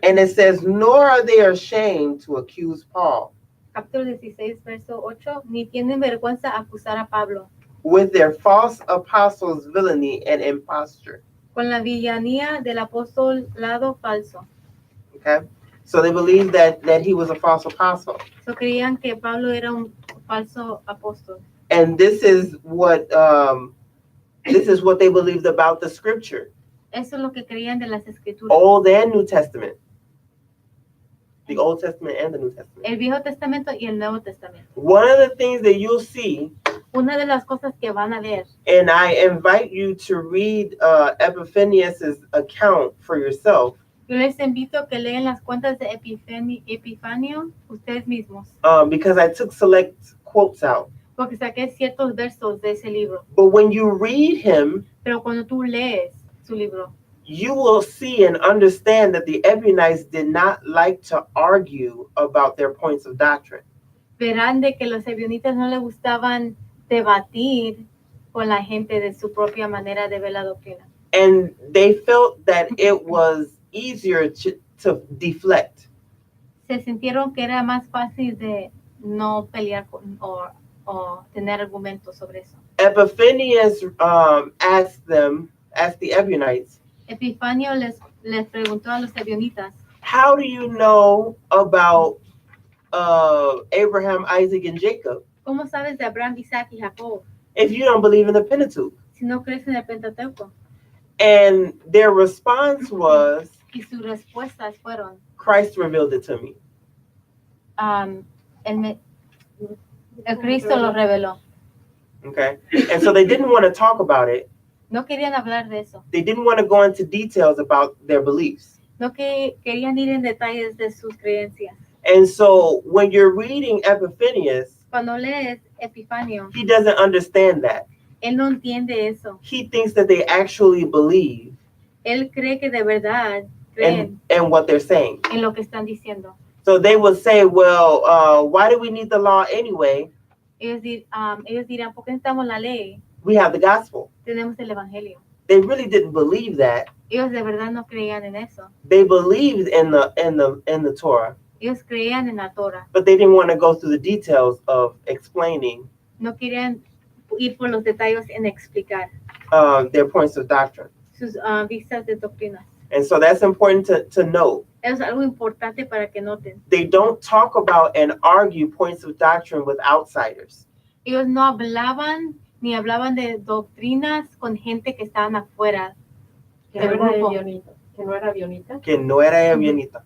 And it says, nor are they ashamed to accuse Paul Capítulo 16, verso 8, ni tienen vergüenza acusar a Pablo with their false apostles' villainy and imposture. con la villanía del apostolado falso. Okay. So they believed that he was a false apostle. So creían que Pablo era un falso apóstol. And this is what they believed about the scripture, Eso es lo que creían de las escrituras. Old and New Testament. The Old Testament and the New Testament. El Viejo Testamento y el Nuevo Testamento. One of the things that you'll see, Una de las cosas que van a ver, and I invite you to read Epiphanius' account for yourself, yo les invito a que lean las cuentas de Epifanio ustedes mismos, because I took select quotes out. porque saqué ciertos versos de ese libro. But when you read him, Pero cuando tú lees su libro, you will see and understand that the Ebionites did not like to argue about their points of doctrine. verán de que los ebionitas no les gustaban debatir con la gente de su propia manera de ver la doctrina. And they felt that it was easier to deflect. Se sintieron que era más fácil de no pelear o tener argumentos sobre eso. Epiphanius asked the Ebionites, Epifanio les preguntó a los ebionitas, how do you know about Abraham, Isaac, and Jacob ¿cómo sabes de Abraham, Isaac y Jacob if you don't believe in the Pentateuch? si no crees en el Pentateuco? And their response was, Y sus respuestas fueron, Christ revealed it to me. el Cristo lo reveló. Okay. And so they didn't want to talk about it. No querían hablar de eso. They didn't want to go into details about their beliefs. No querían ir en detalles de sus creencias. And so when you're reading Epiphanius, Cuando lees Epifanio, he doesn't understand that. él no entiende eso. He thinks that they actually believe Él cree que de verdad creen in what they're saying. en lo que están diciendo. So they would say, well, why do we need the law anyway? Ellos dirán, ¿por qué necesitamos la ley? We have the gospel. Tenemos el evangelio. They really didn't believe that. Ellos de verdad no creían en eso. They believed in the Torah, Ellos creían en la Torah. but they didn't want to go through the details of explaining No querían ir por los detalles en explicar their points of doctrine. sus vistas de doctrinas. And so that's important to note. Es algo importante para que noten. They don't talk about and argue points of doctrine with outsiders. Ellos no hablaban ni hablaban de doctrinas con gente que estaban afuera Que del no era grupo. Ebionita. Que no era Ebionita. Que no era Ebionitas.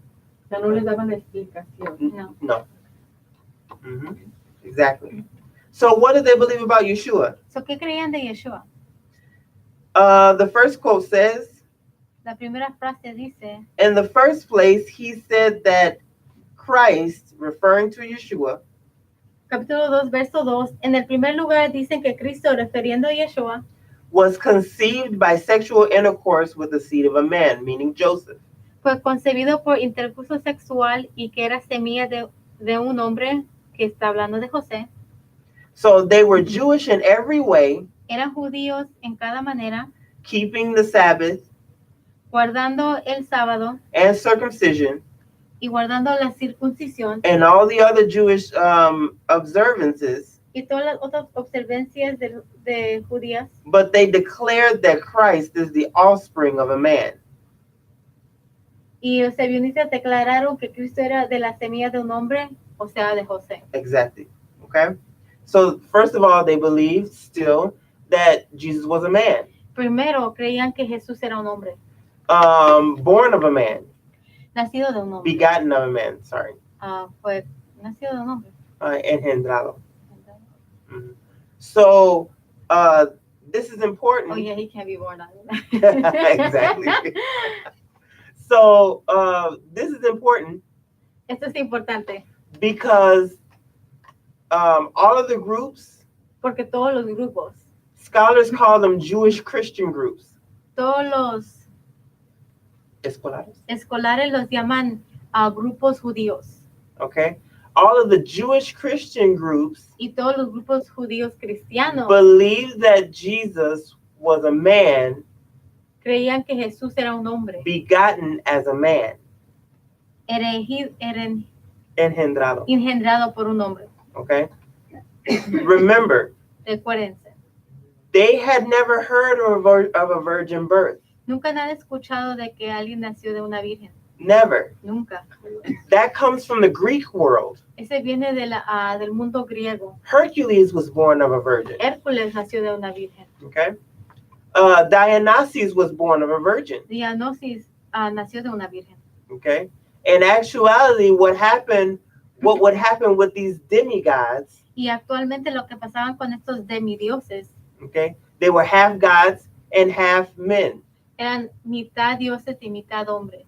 O sea, no les daban explicación. No. No. Exactly. So what did they believe about Yeshua? So, ¿qué creían de Yeshua? The first quote says, La primera frase dice, in the first place, he said that Christ, referring to Yeshua, capítulo 2, verso 2, en el primer lugar dicen que Cristo, refiriendo a Yeshua, was conceived by sexual intercourse with the seed of a man, meaning Joseph. fue concebido por intercurso sexual y que era semilla de un hombre que está hablando de José. So they were Jewish in every way, Eran judíos en cada manera, keeping the Sabbath guardando el sábado and circumcision y guardando la circuncisión and all the other Jewish observances, y todas las otras observancias de judías, but they declared that Christ is the offspring of a man. Y los ebionitas declararon que Cristo era de la semilla de un hombre, o sea, de José. Exactly. Okay. So first of all, they believed still that Jesus was a man, Primero, creían que Jesús era un hombre, born of a man, nacido de un hombre. begotten of a man. Sorry, Fue nacido de un hombre. engendrado. Mhm. So this is Oh important. yeah, he can't be born on Exactly. So this is important Esto es importante because all of the groups, porque todos los grupos, scholars call them Jewish Christian groups. todos los Escolares. escolares los llaman grupos judíos. Okay. All of the Jewish Christian groups Y todos los grupos judíos cristianos believe that Jesus was a man creían que Jesús era un hombre, begotten as a man, engendrado. engendrado por un hombre. Okay. Remember, Recuérdense, they had never heard of a virgin birth. nunca han escuchado de que alguien nació de una virgen. Never. Nunca. That comes from the Greek world. Ese viene de del mundo griego. Hercules was born of a virgin. Hércules nació de una virgen. Okay. Dionysus was born of a virgin. Dionysus nació de una virgen. Okay. In actuality, what would happen with these demigods, Y actualmente lo que pasaban con estos demidioses okay, they were half gods and half men. eran mitad dioses y mitad hombres.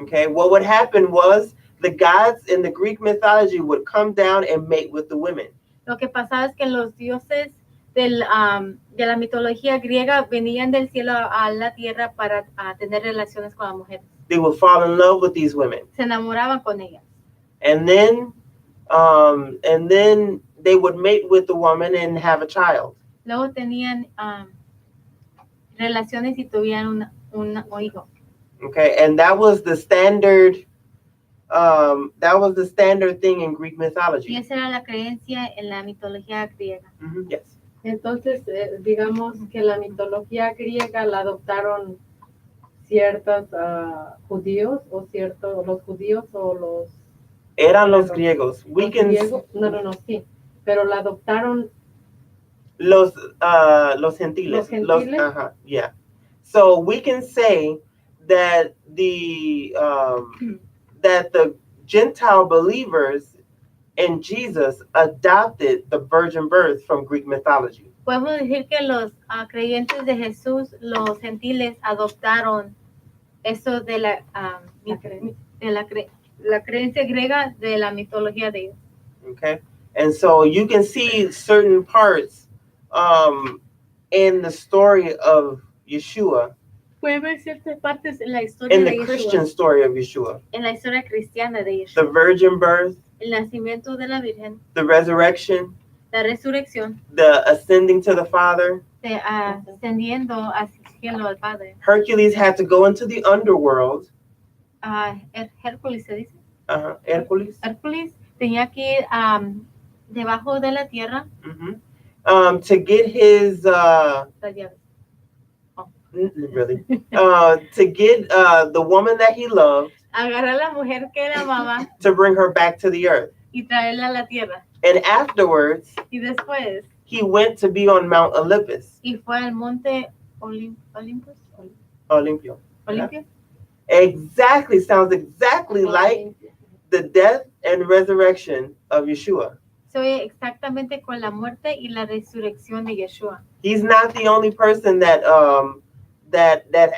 Okay, what would happen was the gods in the Greek mythology would come down and mate with the women. Lo que pasaba es que los dioses de la mitología griega venían del cielo a la tierra para tener relaciones con las mujeres. They would fall in love with these women, Se enamoraban con ellas. and then they would mate with the woman and have a child. Luego tenían relaciones y tuvieron un hijo. Okay, and that was the standard. That was the standard thing in Greek Y mythology. esa era la creencia en la mitología griega. Yes. Entonces, digamos que la mitología griega la adoptaron ciertos judíos o los judíos o los Eran los griegos. los griegos. No, sí, pero la adoptaron Los gentiles. Los gentiles? Yeah. So we can say that the Gentile believers in Jesus adopted the virgin birth from Greek mythology. Podemos decir que los creyentes de Jesús, los gentiles, adoptaron eso de la creencia griega de la mitología de ellos. Okay. And so you can see certain parts in the story of Yeshua, Pueden ver ciertas partes en la historia in de the Yeshua, Christian story of Yeshua. en la historia cristiana de The Yeshua. virgin birth, El nacimiento de la Virgen, the resurrection, la resurrección, the ascending to the Father. ascendiendo hacia el cielo al Padre. Hercules had to go into the underworld. Hércules se dice. Hercules. Hércules tenía que ir debajo de la tierra. To get his Las llaves. really to get the woman that he loved, Agarrar a la mujer que él amaba to bring her back to the earth. y traerla a la tierra. And afterwards, Y después, he went to be on Mount Olympus. y fue al monte Olympus. Olympio. Olimpio. Exactly. Sounds exactly like the death and resurrection of Yeshua. Se oye exactamente con la muerte y la resurrección de Yeshua. He's not the only person that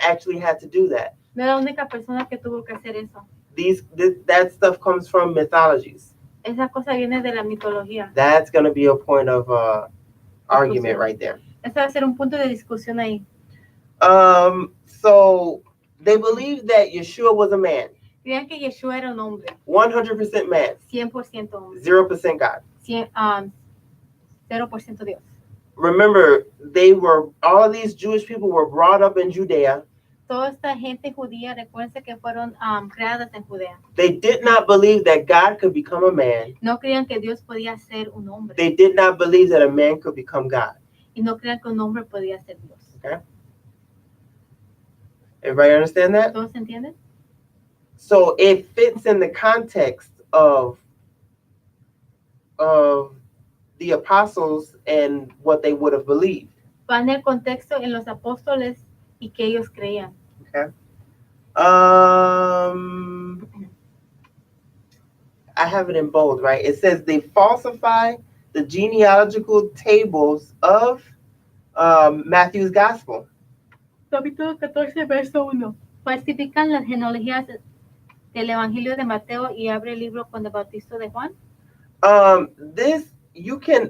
actually had to do that. No era la única persona que tuvo que hacer eso. That stuff comes from mythologies. Esa cosa viene de la mitología. That's going to be a point of argument right there. Ese va a ser un punto de discusión ahí. So they believed that Yeshua was a man, Creían que Yeshua era un hombre, 100% man, 100% hombre, 0% God. 0% Dios. Remember, all of these Jewish people were brought up in Judea. Toda esta gente judía, recuerden que fueron creadas en Judea. They did not believe that God could become a man. No creían que Dios podía ser un hombre. They did not believe that a man could become God. Y no creían que un hombre podía ser Dios. Okay? Everybody understand that? ¿Todos entienden? So it fits in the context of the apostles and what they would have believed. Va en el contexto en los apóstoles y que ellos creían. Okay. I have it in bold, right? It says they falsify the genealogical tables of Matthew's gospel. Capítulo 14, verso 1. Falsifican las genealogías del Evangelio de Mateo y abre el libro con el bautizo de Juan. This you can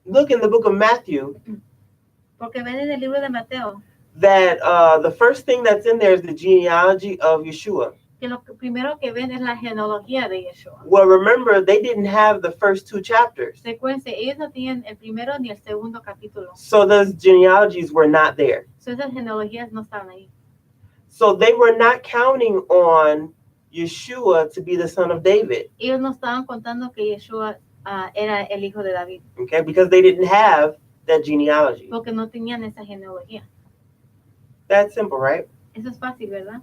look in the book of Matthew. Porque ven en el libro de Mateo That the first thing that's in there is the genealogy of Yeshua. que lo primero que ven es la genealogía de Yeshua. Well, remember, they didn't have the first 2 chapters. Recuérdense, ellos no tenían el primero ni el segundo capítulo. So those genealogies were not there. So esas genealogías no estaban ahí. So they were not counting on Yeshua to be the son of David. Ellos no estaban contando que Yeshua era el hijo de David. Okay, because they didn't have that genealogy. Porque no tenían esa genealogía. That's simple, right? Eso es fácil, ¿verdad?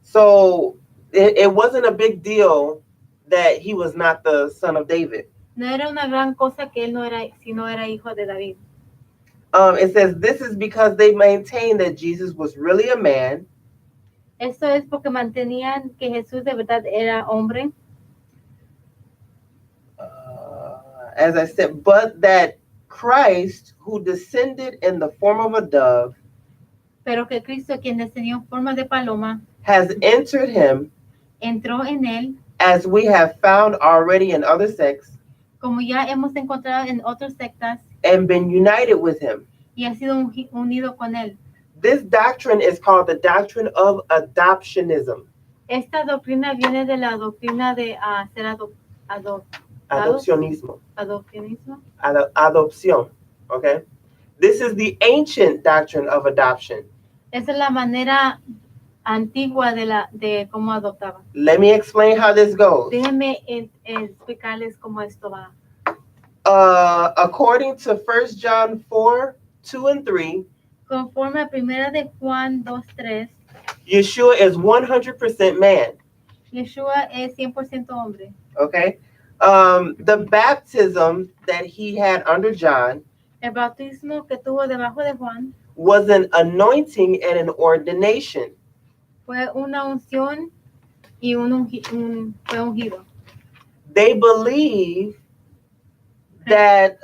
So it wasn't a big deal that he was not the son of David. No era una gran cosa que él no era, sino era hijo de David. It says this is because they maintained that Jesus was really a man. Esto es porque mantenían que Jesús de verdad era hombre. As I said, but that Christ, who descended in the form of a dove, Pero que Cristo, quien descendió en forma de paloma, has entered him, entró en él, as we have found already in other sects, como ya hemos encontrado en otras sectas, and been united with him. y ha sido unido con él. This doctrine is called the doctrine of adoptionism. Esta doctrina viene de la doctrina de ser Adopcionismo. adopcionismo. Adopción. Okay? This is the ancient doctrine of adoption. Esa es la manera antigua de cómo adoptaban. Let me explain how this goes. Déjenme explicarles cómo esto va. According to 1 John 4, 2 and 3, Conforme a primera de Juan 2:3, Yeshua is 100% man. Yeshua es 100% hombre. Okay? The baptism that he had under John El bautismo que tuvo debajo de Juan was an anointing and an ordination. fue una unción y fue ungido. They believe that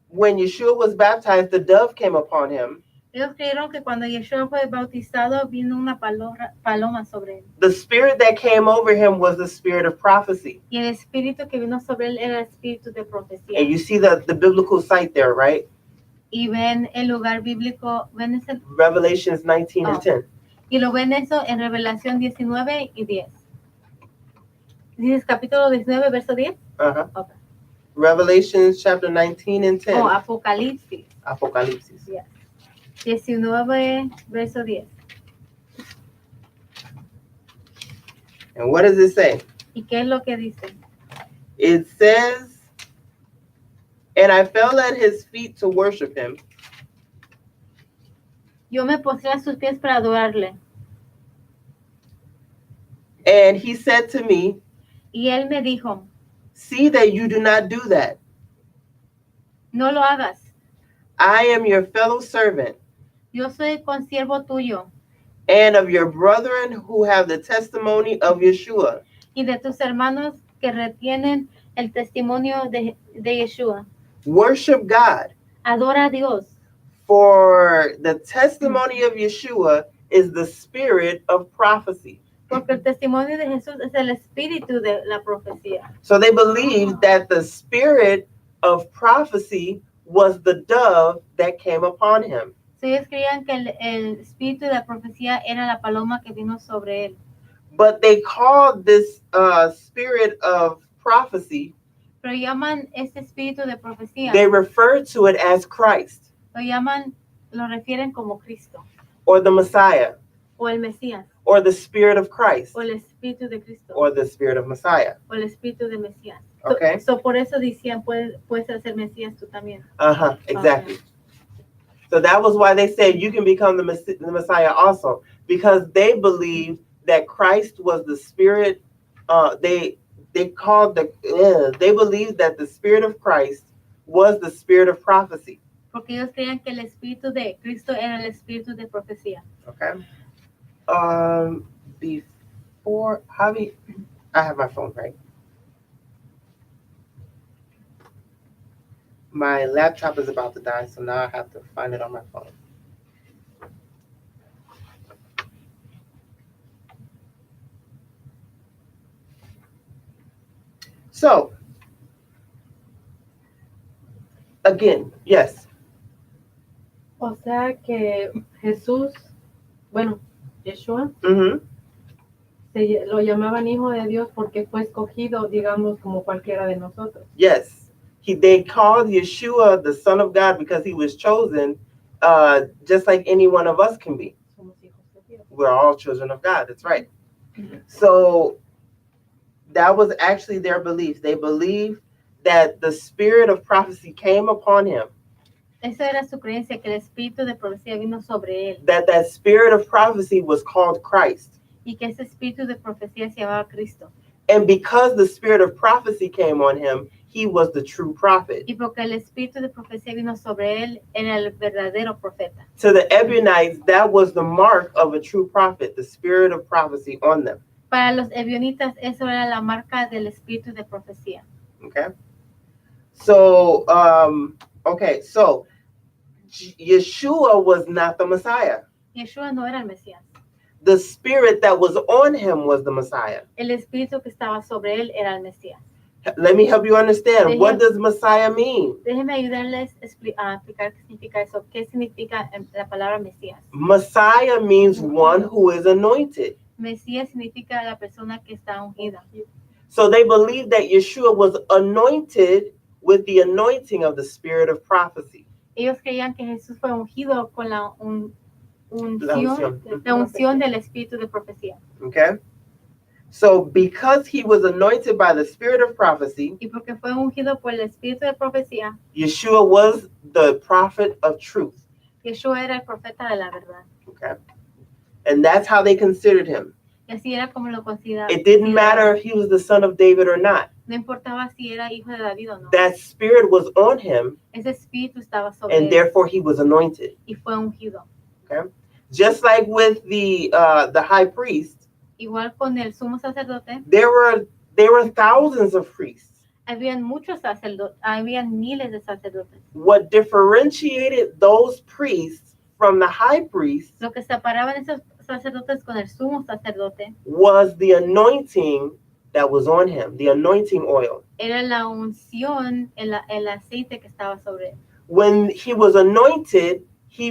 when Yeshua was baptized, the dove came upon him. Ellos creyeron que cuando Yeshua fue bautizado vino una paloma sobre él. The spirit that came over him was the spirit of prophecy. Y el espíritu que vino sobre él era el espíritu de profecía. And you see the biblical site there, right? Y ven el lugar bíblico, ven ese, Revelations 19 and 10. y lo ven eso en Revelación 19 y 10. ¿Dices capítulo 19, verso 10? Uh-huh. Okay. Revelations chapter 19 and 10. O Apocalipsis. Apocalipsis. Yes. 19, verso 10. And what does it say? ¿Y qué es lo que dice? It says, and I fell at his feet to worship him. Yo me postré a sus pies para adorarle. And he said to me, Y él me dijo, see that you do not do that. no lo hagas. I am your fellow servant Yo soy consiervo tuyo and of your brethren who have the testimony of Yeshua. y de tus hermanos que retienen el testimonio de Yeshua. Worship God, Adora a Dios, for the testimony of Yeshua is the spirit of prophecy. porque el testimonio de Jesús es el espíritu de la profecía. So they believed that the spirit of prophecy was the dove that came upon him. So ellos creían que el espíritu de la profecía era la paloma que vino sobre él. But they called this spirit of prophecy, Pero llaman este espíritu de profecía, they refer to it as Christ lo refieren como Cristo, or the Messiah o el Mesías, or the spirit of Christ o el espíritu de Cristo, or the spirit of Messiah. o el espíritu de Mesías. Okay. So por eso decían, puedes ser Mesías tú también. Exactly. So that was why they said you can become the Messiah also, because they believed that Christ was the spirit. They believed that the spirit of Christ was the spirit of prophecy. Porque ellos creían que el espíritu de Cristo era el espíritu de profecía. Okay. Before Javi, I have my phone right. My laptop is about to die, so now I have to find it on my phone. So, again, yes. O sea que Jesús, bueno, Yeshua, Mm-hmm. lo llamaban hijo de Dios porque fue escogido, digamos, como cualquiera de nosotros. Yes. They called Yeshua the Son of God because he was chosen, just like any one of us can be. Somos hijos de Dios. We're all children of God. That's right. So that was actually their belief. They believed that the spirit of prophecy came upon him. Esa era su creencia, que el espíritu de profecía vino sobre él. That spirit of prophecy was called Christ. Y que ese espíritu de profecía se llamaba Cristo. And because the spirit of prophecy came on him, he was the true prophet. Y porque el espíritu de profecía vino sobre él, era el verdadero profeta. To the Ebionites, that was the mark of a true prophet, the spirit of prophecy on them. Para los Ebionitas, eso era la marca del espíritu de profecía. Okay. So, so Yeshua was not the Messiah. Yeshua no era el Mesías. The spirit that was on him was the Messiah. El espíritu que estaba sobre él era el Mesías. Let me help you understand. What does Messiah mean? Déjenme ayudarles a explicar qué significa eso. ¿Qué significa la palabra Mesías? Messiah means one who is anointed. Mesías significa la persona que está ungida. So they believed that Yeshua was anointed with the anointing of the spirit of prophecy. Ellos creían que Jesús fue ungido con la unción del espíritu de profecía. Okay? So because he was anointed by the spirit of prophecy, Y porque fue ungido por el espíritu de profecía, Yeshua was the prophet of truth. Yeshua era el profeta de la verdad. Okay? And that's how they considered him. Y así era como lo consideraban. It didn't matter if he was the son of David or not. No importaba si era hijo de David o no. That spirit was on him, Ese espíritu estaba sobre and él therefore he was anointed. y fue ungido. Okay? Just like with the high priest, Igual con el sumo sacerdote, there were thousands of priests. habían muchos sacerdotes, habían miles de sacerdotes. What differentiated those priests from the high priest Lo que separaban esos sacerdotes con el sumo sacerdote was the anointing that was on him, the anointing oil. era la unción, el aceite que estaba sobre él. When he was anointed, he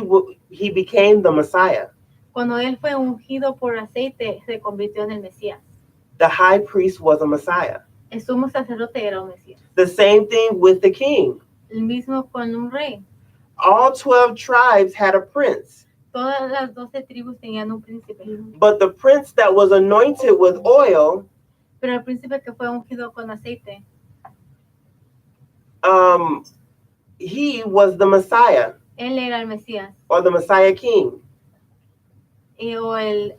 became the Messiah. Cuando él fue ungido por aceite, se convirtió en el Mesías. The high priest was a Messiah. El sumo sacerdote era un Mesías. The same thing with the king. El mismo con un rey. All 12 tribes had a prince. Todas las 12 tribus tenían un príncipe. But the prince that was anointed with oil, Pero el príncipe que fue ungido con aceite, he was the Messiah, él era el Mesías. or the Messiah king. O el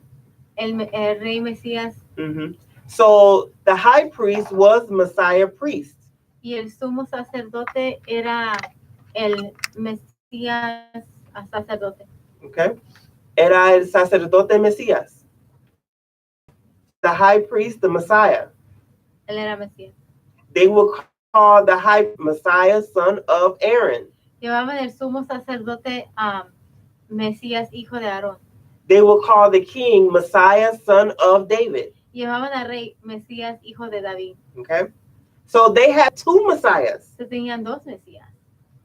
rey Mesías. Mm-hmm. So the high priest was Messiah priest. Y el sumo sacerdote era el Mesías sacerdote. Okay. Era el sacerdote Mesías. The high priest, the Messiah. Él era Mesías. They will call the high Messiah son of Aaron. Llevaban el sumo sacerdote Mesías, hijo de Aarón. They will call the king Messiah son of David. Llevaban al rey Mesías, hijo de David. Okay. So they had two Messiahs. Entonces tenían dos Mesías.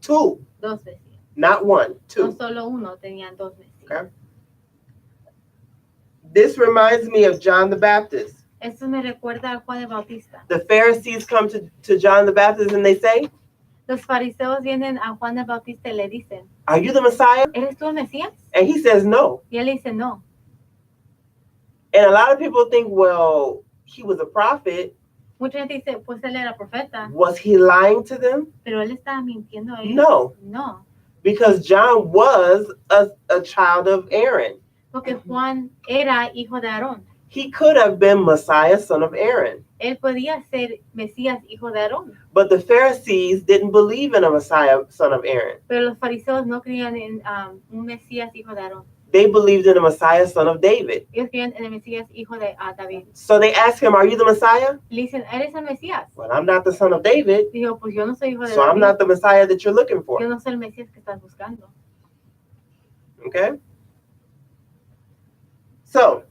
Two. Dos Mesías. Not one, two. No solo uno, tenían dos Mesías. Okay. This reminds me of John the Baptist. Esto me recuerda a Juan el Bautista. The Pharisees come to John the Baptist and they say, Los fariseos vienen a Juan el Bautista y le dicen, "Are you the Messiah?" ¿eres tú el Mesías? And he says no. Y él le dice, no. And a lot of people think, well, he was a prophet. Mucha gente dice, pues él era profeta. Was he lying to them? Pero él estaba mintiendo a ellos. No, No, because John was a child of Aaron. Porque Juan era hijo de Aarón. He could have been Messiah, son of Aaron. Él podía ser Mesías, hijo de Aarón. But the Pharisees didn't believe in a Messiah, son of Aaron. Pero los fariseos no creían en un Mesías, hijo de Aarón. They believed in a Messiah, son of David. Ellos creían en el Mesías, hijo de David. So they asked him, are you the Messiah? Le dicen, ¿eres el Mesías? Well, I'm not the son of David, Dijo, pues yo no soy hijo de so I'm David. not the Messiah that you're looking Yo for. no soy el Mesías que estás buscando. Okay? So,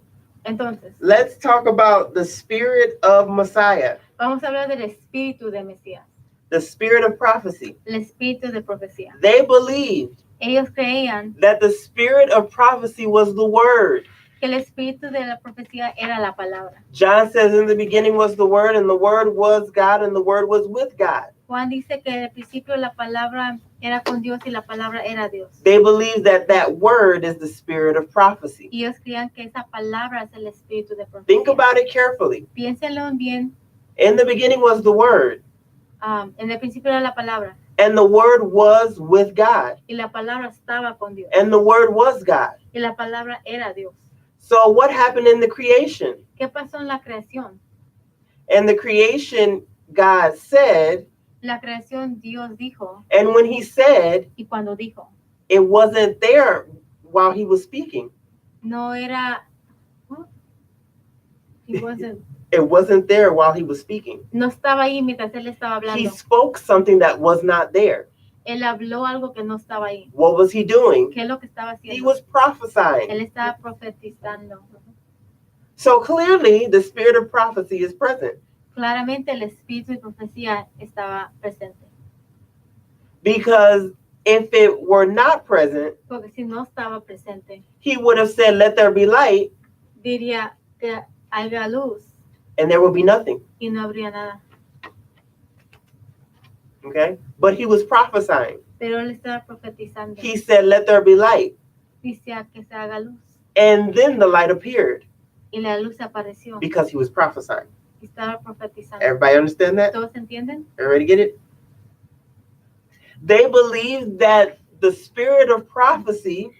Entonces, let's talk about the spirit of Messiah, vamos a hablar del espíritu de Mesías, the spirit of prophecy. el espíritu de profecía. They believed Ellos creían that the spirit of prophecy was the word. que el espíritu de la profecía era la palabra. John says, in the beginning was the word, and the word was God, and the word was with God. Juan dice que al principio la palabra era con Dios y la palabra era Dios. They believe that that word is the spirit of prophecy. Y ellos creían que esa palabra es el espíritu de profecía. Think about it carefully. Piénsenlo bien. In the beginning was the word, En el principio era la palabra and the word was with God, y la palabra estaba con Dios and the word was God. y la palabra era Dios. So what happened in the creation? ¿Qué pasó en la creación? And the creation, God said, La creación Dios dijo, and when he said, y cuando dijo, it wasn't there while he was speaking. no era, huh? He wasn't, It wasn't there while he was speaking. no estaba ahí mientras él estaba He hablando. spoke something that was not there. Él habló algo que no estaba ahí. What was he doing? ¿Qué es lo que estaba He haciendo? was prophesying. Él estaba profetizando. So clearly, the spirit of prophecy is present, Claramente el espíritu de profecía estaba presente. because if it were not present, Porque si no estaba presente, he would have said, let there be light, diría que haya luz and there would be nothing. y no habría nada. Okay? But he was prophesying. Pero él estaba profetizando. He said, let there be light. Decía que se haga luz. And then the light appeared Y la luz apareció. because he was prophesying. Y estaba profetizando. Everybody understand that? ¿Todos entienden? Everybody get it? They believed that the spirit of prophecy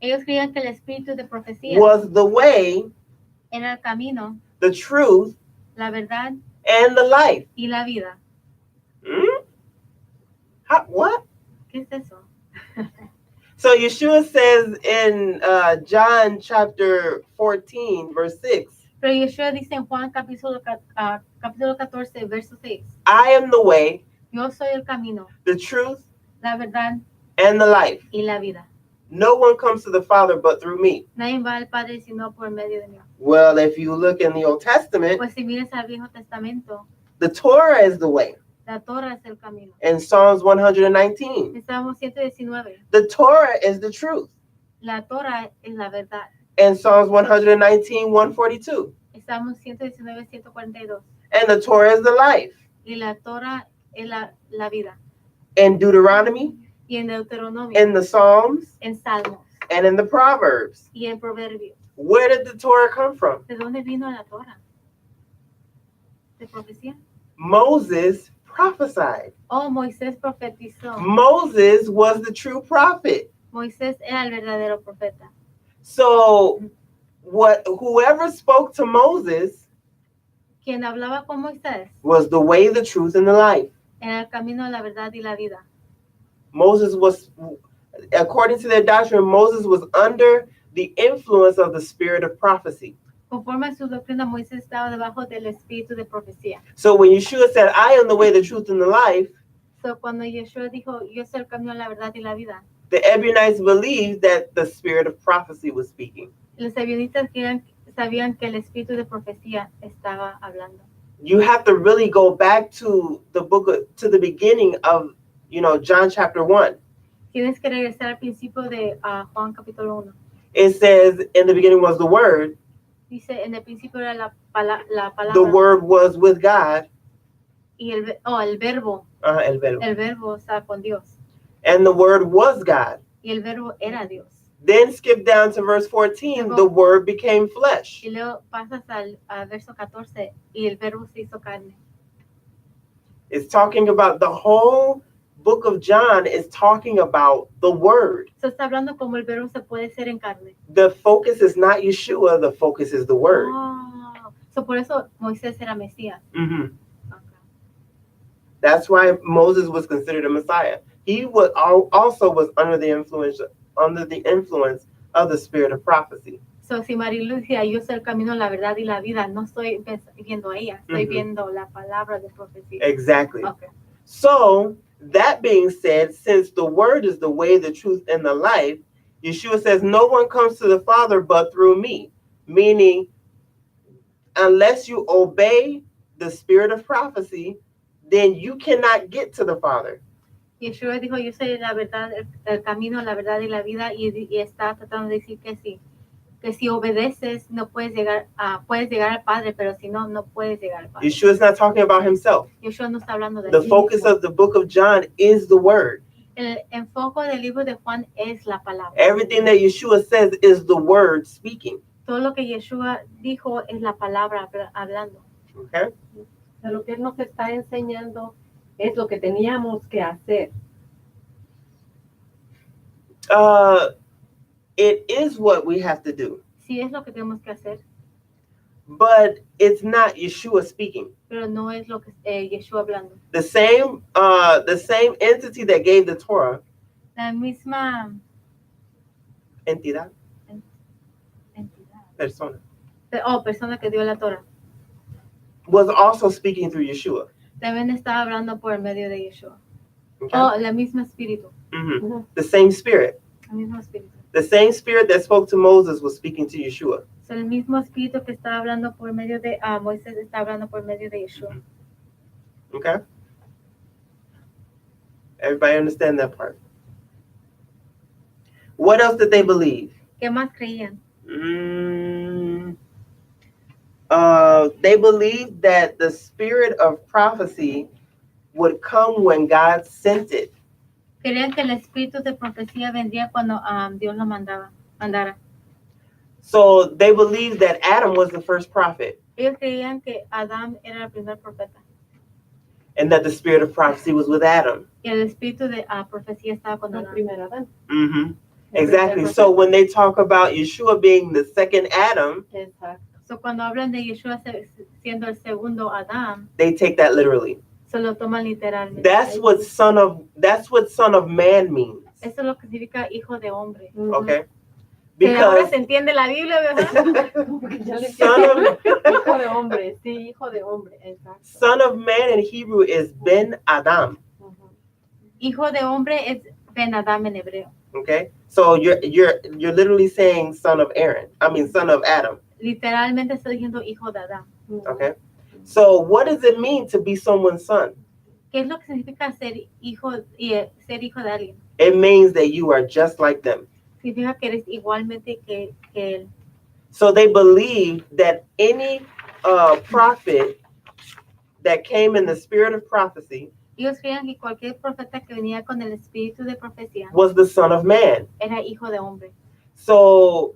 Ellos creían que el espíritu de profecía was the way, era el camino, the truth, la verdad and the life. y la vida. Hmm? What? ¿Qué es eso? So Yeshua says in John chapter 14, verse 6, Pero Yeshua dice en Juan capítulo 14, verso 6, I am the way, yo soy el camino, the truth, la verdad and the life. y la vida. No one comes to the Father but through me. Nadie va al Padre sino por medio de mí. Well, if you look in the Old Testament, Pues si miras al Viejo Testamento, the Torah is the way. la Torah es el camino. In Psalms 119, En Salmo 119, the Torah is the truth. la Torah es la verdad. In Psalms 119, 142. En Salmo 119, 142. And the Torah is the life. Y la Torah es la vida. In Deuteronomy, Y en Deuteronomio, in the Psalms, en Salmos and in the Proverbs. y en Proverbios. Where did the Torah come from? ¿De dónde vino la Torah? ¿De profecía? Moses prophesied. Oh, Moisés profetizó. Moses was the true prophet. Moisés era el verdadero profeta. So whoever spoke to Moses Quien hablaba con Moisés was the way, the truth, and the life. era el camino, la verdad y la vida. Moses was, according to their doctrine, Moses was under the influence of the spirit of prophecy. Conforme a su doctrina, Moisés estaba debajo del espíritu de profecía. So when Yeshua said, I am the way, the truth, and the life, So, cuando Yeshua dijo, yo soy el camino, la verdad y la vida, the Ebionites believed that the spirit of prophecy was speaking. los ebionitas sabían que el espíritu de profecía estaba hablando. You have to really go back to the to the beginning of, John chapter 1. Tienes que regresar al principio de Juan capítulo 1. It says, in the beginning was the Word. Dice, en el principio era la palabra. The Word was with God. Y el verbo. El verbo. El verbo estaba con Dios. And the Word was God. Y el verbo era Dios. Then skip down to verse 14. The Word became flesh. Y luego pasas al verso 14. Y el verbo se hizo carne. It's talking about the whole book of John is talking about the word. So está hablando como el verbo se puede ser en carne. The focus is not Yeshua, the focus is the word. Oh, so por eso Moisés era Mesías. Mhm. Okay. That's why Moses was considered a Messiah. He was also was under the influence of the spirit of prophecy. So si Marilu decía, yo soy el camino, la verdad y la vida, no estoy viendo a ella, estoy Mhm. viendo la palabra de profecía. Exactly. Okay. So, that being said, since the word is the way, the truth, and the life, Yeshua says, no one comes to the Father but through me. Meaning, unless you obey the spirit of prophecy, then you cannot get to the Father. Yeshua dijo, yo soy la verdad, el camino, la verdad y la vida, y está tratando de decir que si obedeces no puedes llegar al Padre, pero si no, no puedes llegar al Padre. Yeshua is not talking about himself. Yeshua no está hablando de The sí focus mismo. of the book of John is the word. El enfoque del libro de Juan es la palabra. Everything that Yeshua says is the word speaking. Todo lo que Yeshua dijo es la palabra hablando. Okay? O sea, lo que él nos está enseñando es lo que teníamos que hacer. It is what we have to do, Sí es lo que tenemos que hacer, but it's not Yeshua speaking. pero no es lo que Yeshua hablando. The same entity that gave the Torah, La misma entidad, entidad. persona, Persona que dio la Torah. was also speaking through Yeshua. También estaba hablando por medio de Yeshua. Okay? La misma espíritu. Mhm. The same spirit. El mismo espíritu. The same spirit that spoke to Moses was speaking to Yeshua. So, el mismo espíritu que está hablando por medio de Moisés está hablando por medio de Yeshua. Okay? Everybody understand that part? What else did they believe? ¿Qué más creían? They believed that the spirit of prophecy would come when God sent it. Creían que el espíritu de profecía vendría cuando Dios lo mandara. So they believed that Adam was the first prophet Ellos creían que Adán era el primer profeta and that the spirit of prophecy was with Adam. y el espíritu de profecía estaba con El Adán. primer Adán. Mm-hmm. El Exactly. primer So profeta. when they talk about Yeshua being the second Adam, Exacto. So, cuando hablan de Yeshua siendo el segundo Adán, they take that literally. se lo toman literalmente. That's what son of man means. Eso es lo que significa hijo de hombre. Okay? Que ahora Because se entiende la Biblia, ¿verdad? Porque ya le son of hijo de hombre, sí, hijo de hombre, exacto. son of man in Hebrew is Ben Adam. Ujú. Hijo de hombre es Ben Adam en hebreo. Okay? So you're literally saying son of Aaron. I mean son of Adam. Literalmente estoy diciendo hijo de Adán. Okay? So what does it mean to be someone's son? ¿Qué es lo que significa ser hijo de alguien? It means that you are just like them. Significa que eres igualmente que él. So they believed that any prophet that came in the spirit of prophecy Ellos creían que cualquier profeta que venía con el espíritu de profecía was the son of man. era hijo de hombre. So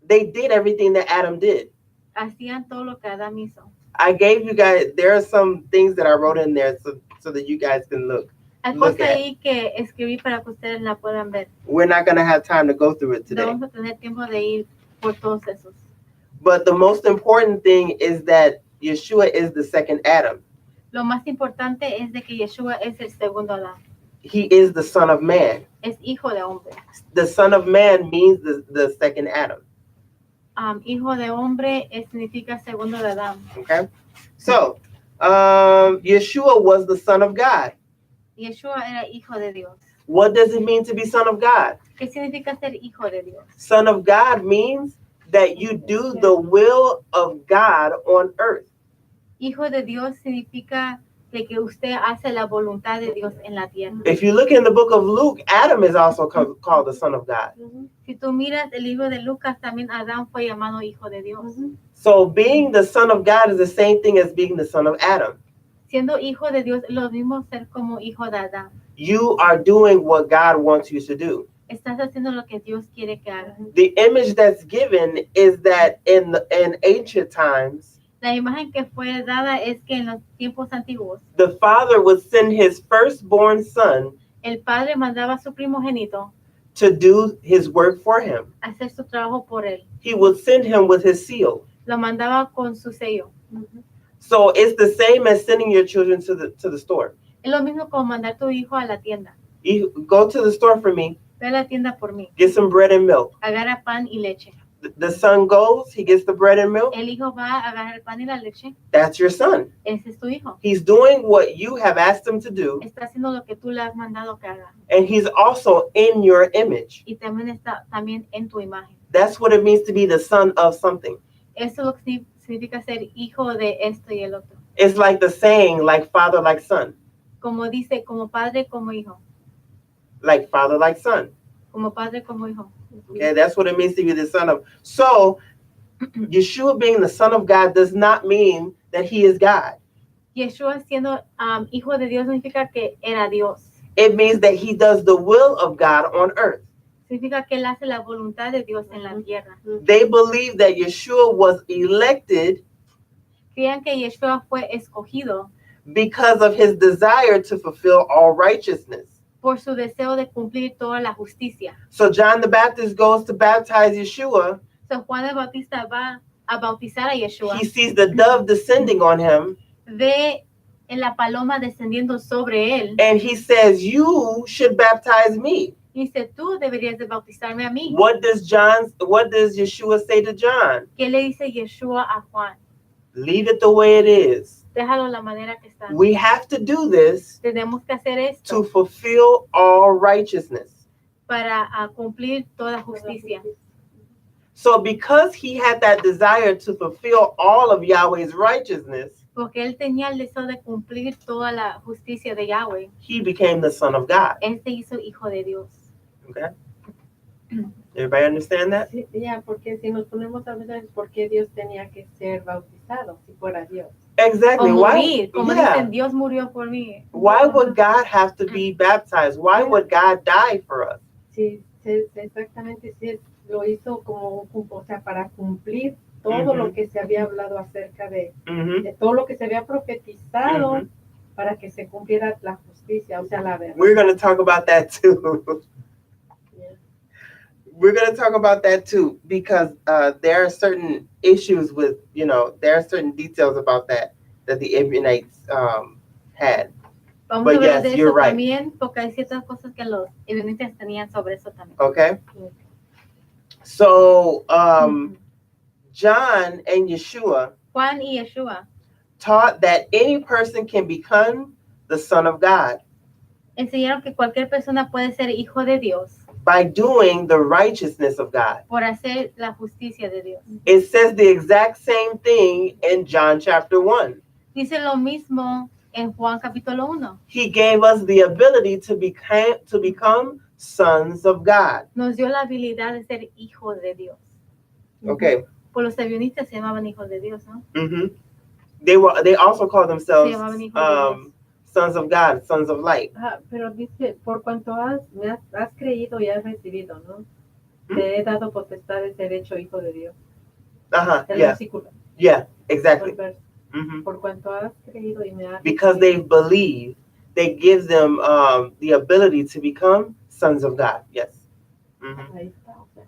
they did everything that Adam did. Hacían todo lo que Adán hizo. I gave you guys, there are some things that I wrote in there so that you guys can look. Hay Look cosas at. ahí que escribí para que ustedes la puedan ver. We're not going to have time to go through it No today. vamos a tener tiempo de ir por todos esos. But the most important thing is that Yeshua is the second Adam. Lo más importante es de que Yeshua es el segundo Adán. He is the son of man. Es hijo de hombre. The son of man means the second Adam. Hijo de hombre significa segundo de Adán. Okay? So, Yeshua was the son of God. Yeshua era hijo de Dios. What does it mean to be son of God? ¿Qué significa ser hijo de Dios? Son of God means that you do the will of God on earth. Hijo de Dios significa de que usted hace la voluntad de Dios en la tierra. If you look in the book of Luke, Adam is also called the son of God. Ujú. Si tú miras el libro de Lucas, también Adán fue llamado hijo de Dios. Ujú. So being the son of God is the same thing as being the son of Adam. Siendo hijo de Dios, lo mismo ser como hijo de Adán. You are doing what God wants you to do. Estás haciendo lo que Dios quiere que hagas. The image that's given is that in ancient times, La imagen que fue dada es que en los tiempos antiguos, the father would send his firstborn son el padre mandaba a su primogénito to do his work for him. a hacer su trabajo por él. He would send him with his seal. Lo mandaba con su sello. So it's the same as sending your children to the store. Es lo mismo como mandar tu hijo a la tienda. You go to the store for me, Ve a la tienda por mí. get some bread and milk. Agarra pan y leche. The son goes, he gets the bread and milk. El hijo va a agarrar el pan y la leche. That's your son. Ese es tu hijo. He's doing what you have asked him to do, Está haciendo lo que tú le has mandado que haga. and he's also in your image. Y también está también en tu imagen. That's what it means to be the son of something. Eso es lo que significa ser hijo de esto y el otro. It's like the saying, like father, like son. Como dice, como padre, como hijo. Like father, like son. Como padre, como hijo. Okay, that's what it means to be the son of. So, Yeshua being the son of God does not mean that he is God. Yeshua siendo hijo de Dios significa que era Dios. It means that he does the will of God on earth. Significa que él hace la voluntad de Dios en la tierra. They believe that Yeshua was elected Creían que Yeshua fue escogido because of his desire to fulfill all righteousness. por su deseo de cumplir toda la justicia. So John the Baptist goes to baptize Yeshua. San Juan el Bautista va a bautizar a Yeshua. He sees the dove descending on him, Ve en la paloma descendiendo sobre él. and he says, "You should baptize me." Y dice, tú deberías de bautizarme a mí. What does Yeshua say to John? ¿Qué le dice Yeshua a Juan? Leave it the way it is. Déjalo la manera que está. We have to do this Tenemos que hacer esto to fulfill all righteousness. para cumplir toda justicia. So because he had that desire to fulfill all of Yahweh's righteousness, Porque él tenía el deseo de cumplir toda la justicia de Yahweh. he became the son of God. Él se hizo hijo de Dios. Okay? Everybody understand that? Sí, ya, porque si nos ponemos a ver por qué Dios tenía que ser bautizado, si fuera Dios. Exactly. O Why? morir, como Yeah. dicen, Dios murió por mí. Why would God have to be baptized? Why would God die for us? Sí, exactamente, sí, lo hizo como, o sea, para cumplir todo lo que se había hablado acerca de todo lo que se había profetizado para que se cumpliera la justicia, o sea, la verdad. We're going to talk about that too. Yeah. We're going to talk about that too, because there are certain issues with, there are certain details about that the Ebionites had. Vamos But a hablar yes, de you're eso right. también, porque hay ciertas cosas que los ebionitas tenían sobre eso también. Okay? So, John and Yeshua Juan y Yeshua taught that any person can become the son of God enseñaron que cualquier persona puede ser hijo de Dios by doing the righteousness of God. por hacer la justicia de Dios. It says the exact same thing in John chapter 1. Dice lo mismo en Juan capítulo 1. He gave us the ability to become sons of God. Nos dio la habilidad de ser hijos de Dios. Okay. Por los ebionitas se llamaban hijos de Dios, ¿no? They also call themselves Se llamaban hijos de Dios. sons of God, sons of light. Pero dice, por cuanto has creído y has recibido, ¿no? Te he dado potestad de ser hecho hijo de Dios. El Yeah. versículo. Yeah, exactly. El verso. Por cuanto has creído y me has Because they believe, they give them the ability to become sons of God. Yes. Ahí está, o sea.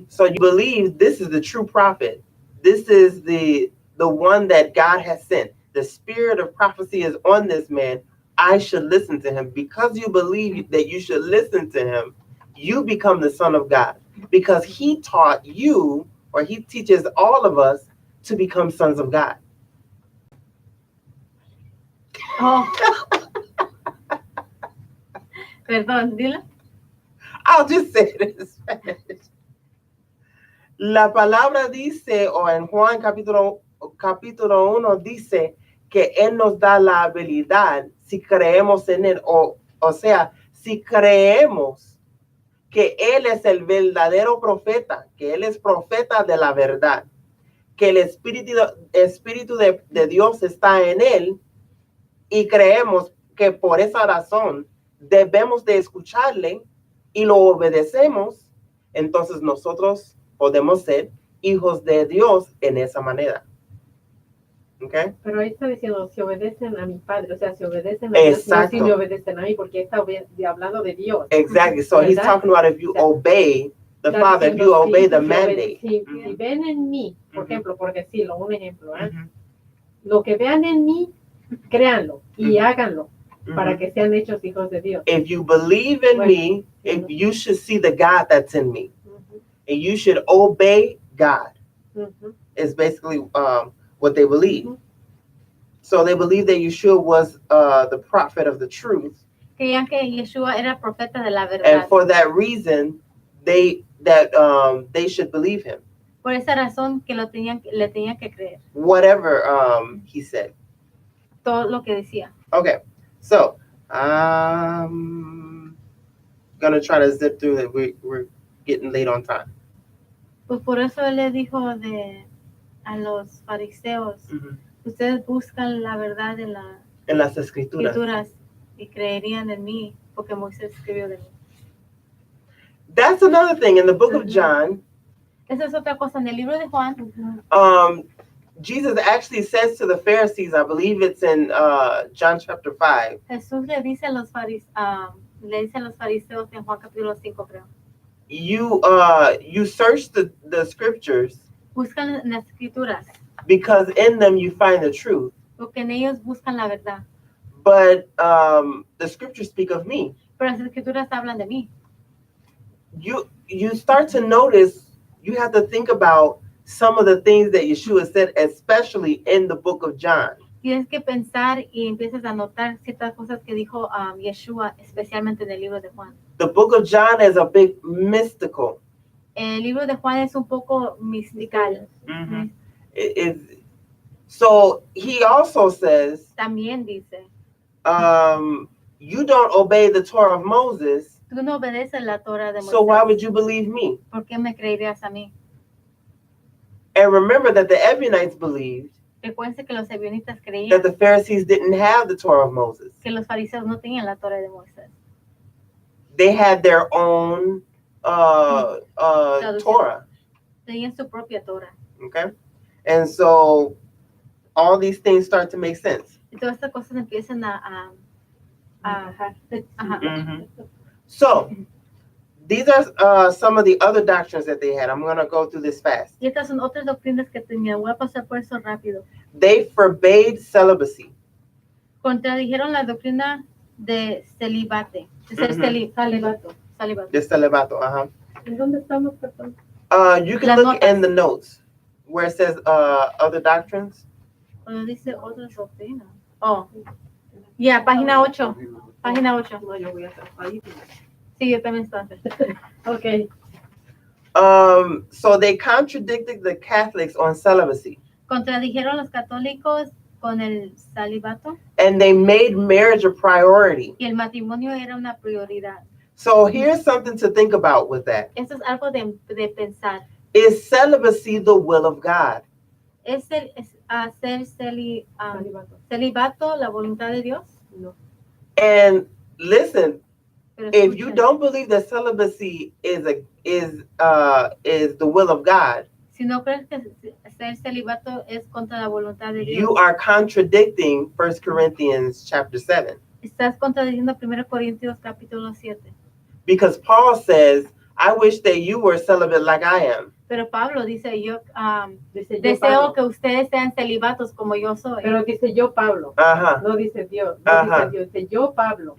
So you believe this is the true prophet. This is the one that God has sent. The spirit of prophecy is on this man. I should listen to him. Because you believe that you should listen to him, you become the son of God. Because he taught you, or he teaches all of us to become sons of God. Oh. Perdón, dilo. I'll just say it in Spanish. La palabra dice, o en Juan capítulo 1 dice que Él nos da la habilidad si creemos en Él, o sea, si creemos que Él es el verdadero profeta, que Él es profeta de la verdad, que el Espíritu de Dios está en Él, y creemos que por esa razón debemos de escucharle y lo obedecemos, entonces nosotros podemos ser hijos de Dios en esa manera. Okay. Pero ahí está diciendo, si obedecen a mi padre, o sea, si obedecen a Dios, no si me obedecen a mí, porque está hablando de Dios. Exactly. So he's talking about if you obey the Father, if you obey the mandate. Si ven en mí, por ejemplo, por decirlo, un ejemplo, lo que vean en mí, créanlo y háganlo para que sean hechos hijos de Dios. If you believe in me, if you should see the God that's in me, and you should obey God. Is basically what they believe. So they believe that Yeshua was the prophet of the truth. Creían que Yeshua era profeta de la verdad. And for that reason, they should believe him. Por esa razón que le tenían que creer. Whatever he said. Todo lo que decía. Okay, so gonna try to zip through that. We're getting late on time. Pues por eso él le dijo a los fariseos, ustedes buscan la verdad en las escrituras y creerían en mí porque Moisés escribió de mí. That's another thing in the book of John. Esa es otra cosa en el libro de Juan. Jesus actually says to the Pharisees, I believe it's in John chapter 5. Jesús le dice a los fariseos en Juan capítulo 5, creo. You search the scriptures. Buscan las escrituras. Because in them you find the truth. Porque en ellos buscan la verdad. But the scriptures speak of me. Pero las escrituras hablan de mí. You start to notice, you have to think about some of the things that Yeshua said, especially in the book of John. Tienes que pensar y empiezas a notar ciertas cosas que dijo Yeshua, especialmente en el libro de Juan. The book of John is a big mystical. El libro de Juan es un poco místico. So he also says, también dice, you don't obey the Torah of Moses. Tú no obedeces la Torah de Moisés. So why would you believe me? ¿Por qué me creerías a mí? And remember that the Ebionites believed Recuerden que los ebionitas creían that the Pharisees didn't have the Torah of Moses. Que los fariseos no tenían la Torah de Moisés. They had their own Torah. Tenían su propia Torah. Okay, and so all these things start to make sense. Y todas estas cosas empiezan a So these are some of the other doctrines that they had. I'm going to go through this fast. Y estas son otras doctrinas que tenían. Voy a pasar por eso rápido. They forbade celibacy. Contradijeron la doctrina de celibate. De ser celibato. De celibato, ¿En dónde estamos, perdón? You can look in the notes where it says other doctrines. Cuando dice otras doctrinas. Oh. Ya, página 8. Página 8. No, yo voy a estar ahí. Sí, yo también estoy. Okay. So they contradicted the Catholics on celibacy. Contradijeron los católicos con el celibato. And they made marriage a priority. Y el matrimonio era una prioridad. So here's something to think about with that. Eso es algo de pensar. Is celibacy the will of God? ¿Es hacer celibato la voluntad de Dios? No. And listen, Pero if you don't believe that celibacy is the will of God, si no crees que ser celibato es contra la voluntad de Dios, you are contradicting 1 Corinthians chapter 7. Estás contradiciendo 1 Corintios capítulo 7. Because Paul says, I wish that you were celibate like I am. Pero Pablo dice, yo deseo que ustedes sean celibatos como yo soy. Pero dice yo Pablo. No dice Dios. No dice Dios. Dice yo Pablo.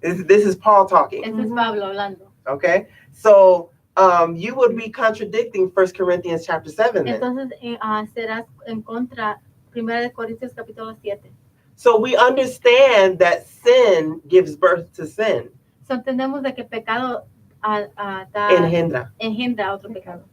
This is Paul talking. Eso es Pablo hablando. Okay? So you would be contradicting 1 Corinthians chapter 7 then. Entonces serás en contra 1 Corintios capítulo 7. So we understand that sin gives birth to sin. So entendemos de que pecado engendra otro pecado.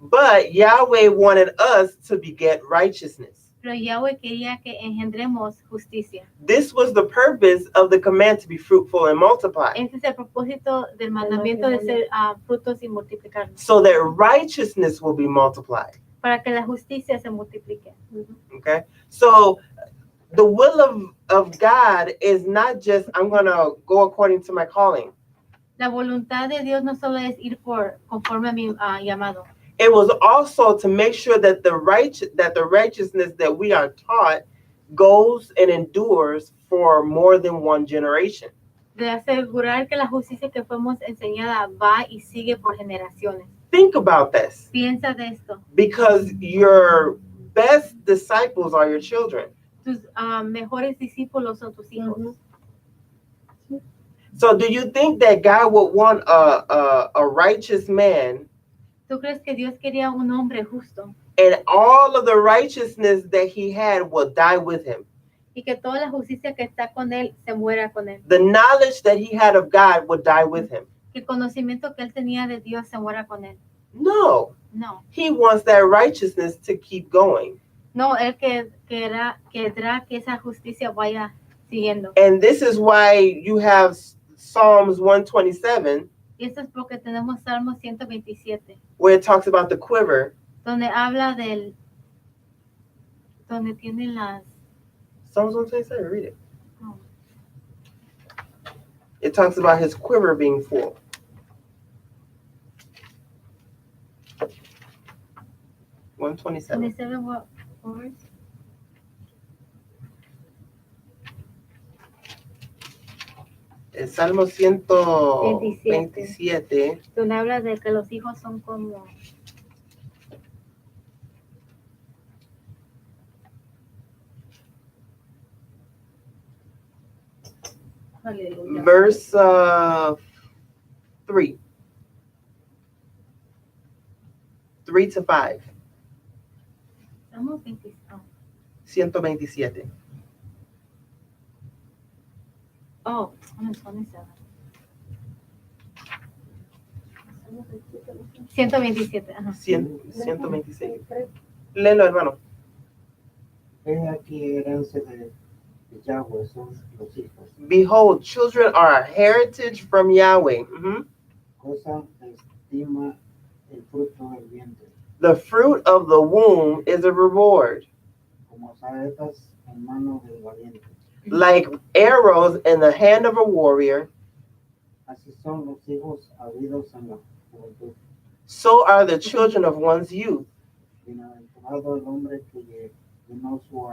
But Yahweh wanted us to beget righteousness. Pero Yahweh quería que engendremos justicia. This was the purpose of the command to be fruitful and multiply. Ese es el propósito del mandamiento de ser frutos y multiplicarnos. So that righteousness will be multiplied. Para que la justicia se multiplique. Okay? So the will of God is not just, I'm going to go according to my calling. La voluntad de Dios no solo es ir conforme a mi llamado. It was also to make sure that the righteousness that we are taught goes and endures for more than one generation. De asegurar que la justicia que fuimos enseñada va y sigue por generaciones. Think about this. Piensa de esto. Because your best disciples are your children. Tus mejores discípulos son tus hijos. So do you think that God would want a righteous man? ¿Tú crees que Dios quería un hombre justo? And all of the righteousness that he had will die with him. Y que toda la justicia que está con él se muera con él. The knowledge that he had of God would die with him. Que el conocimiento que él tenía de Dios se muera con él. No. No. He wants that righteousness to keep going. No, él querrá que esa justicia vaya siguiendo. And this is why you have Psalms 127. Y esto es porque tenemos Salmo 127. Where it talks about the quiver. Donde habla donde tiene las... Psalms 127, read it. Oh. It talks about his quiver being full. One 27 what words? El Salmo 127. Donde habla de que los hijos son como... Aleluya. Verse 3. 3 to 5. Salmo 27. 127. Oh, 127. 127. Ajá. 126. Léelo, hermano. He aquí herencia de Yahweh son los hijos. Behold, children are a heritage from Yahweh. Cosa estima el fruto del vientre. The fruit of the womb is a reward. Como saetas en mano del valiente. Like arrows in the hand of a warrior, Así son los hijos habidos en la juventud. so are the children of one's youth. Bienaventurado el hombre que llenó su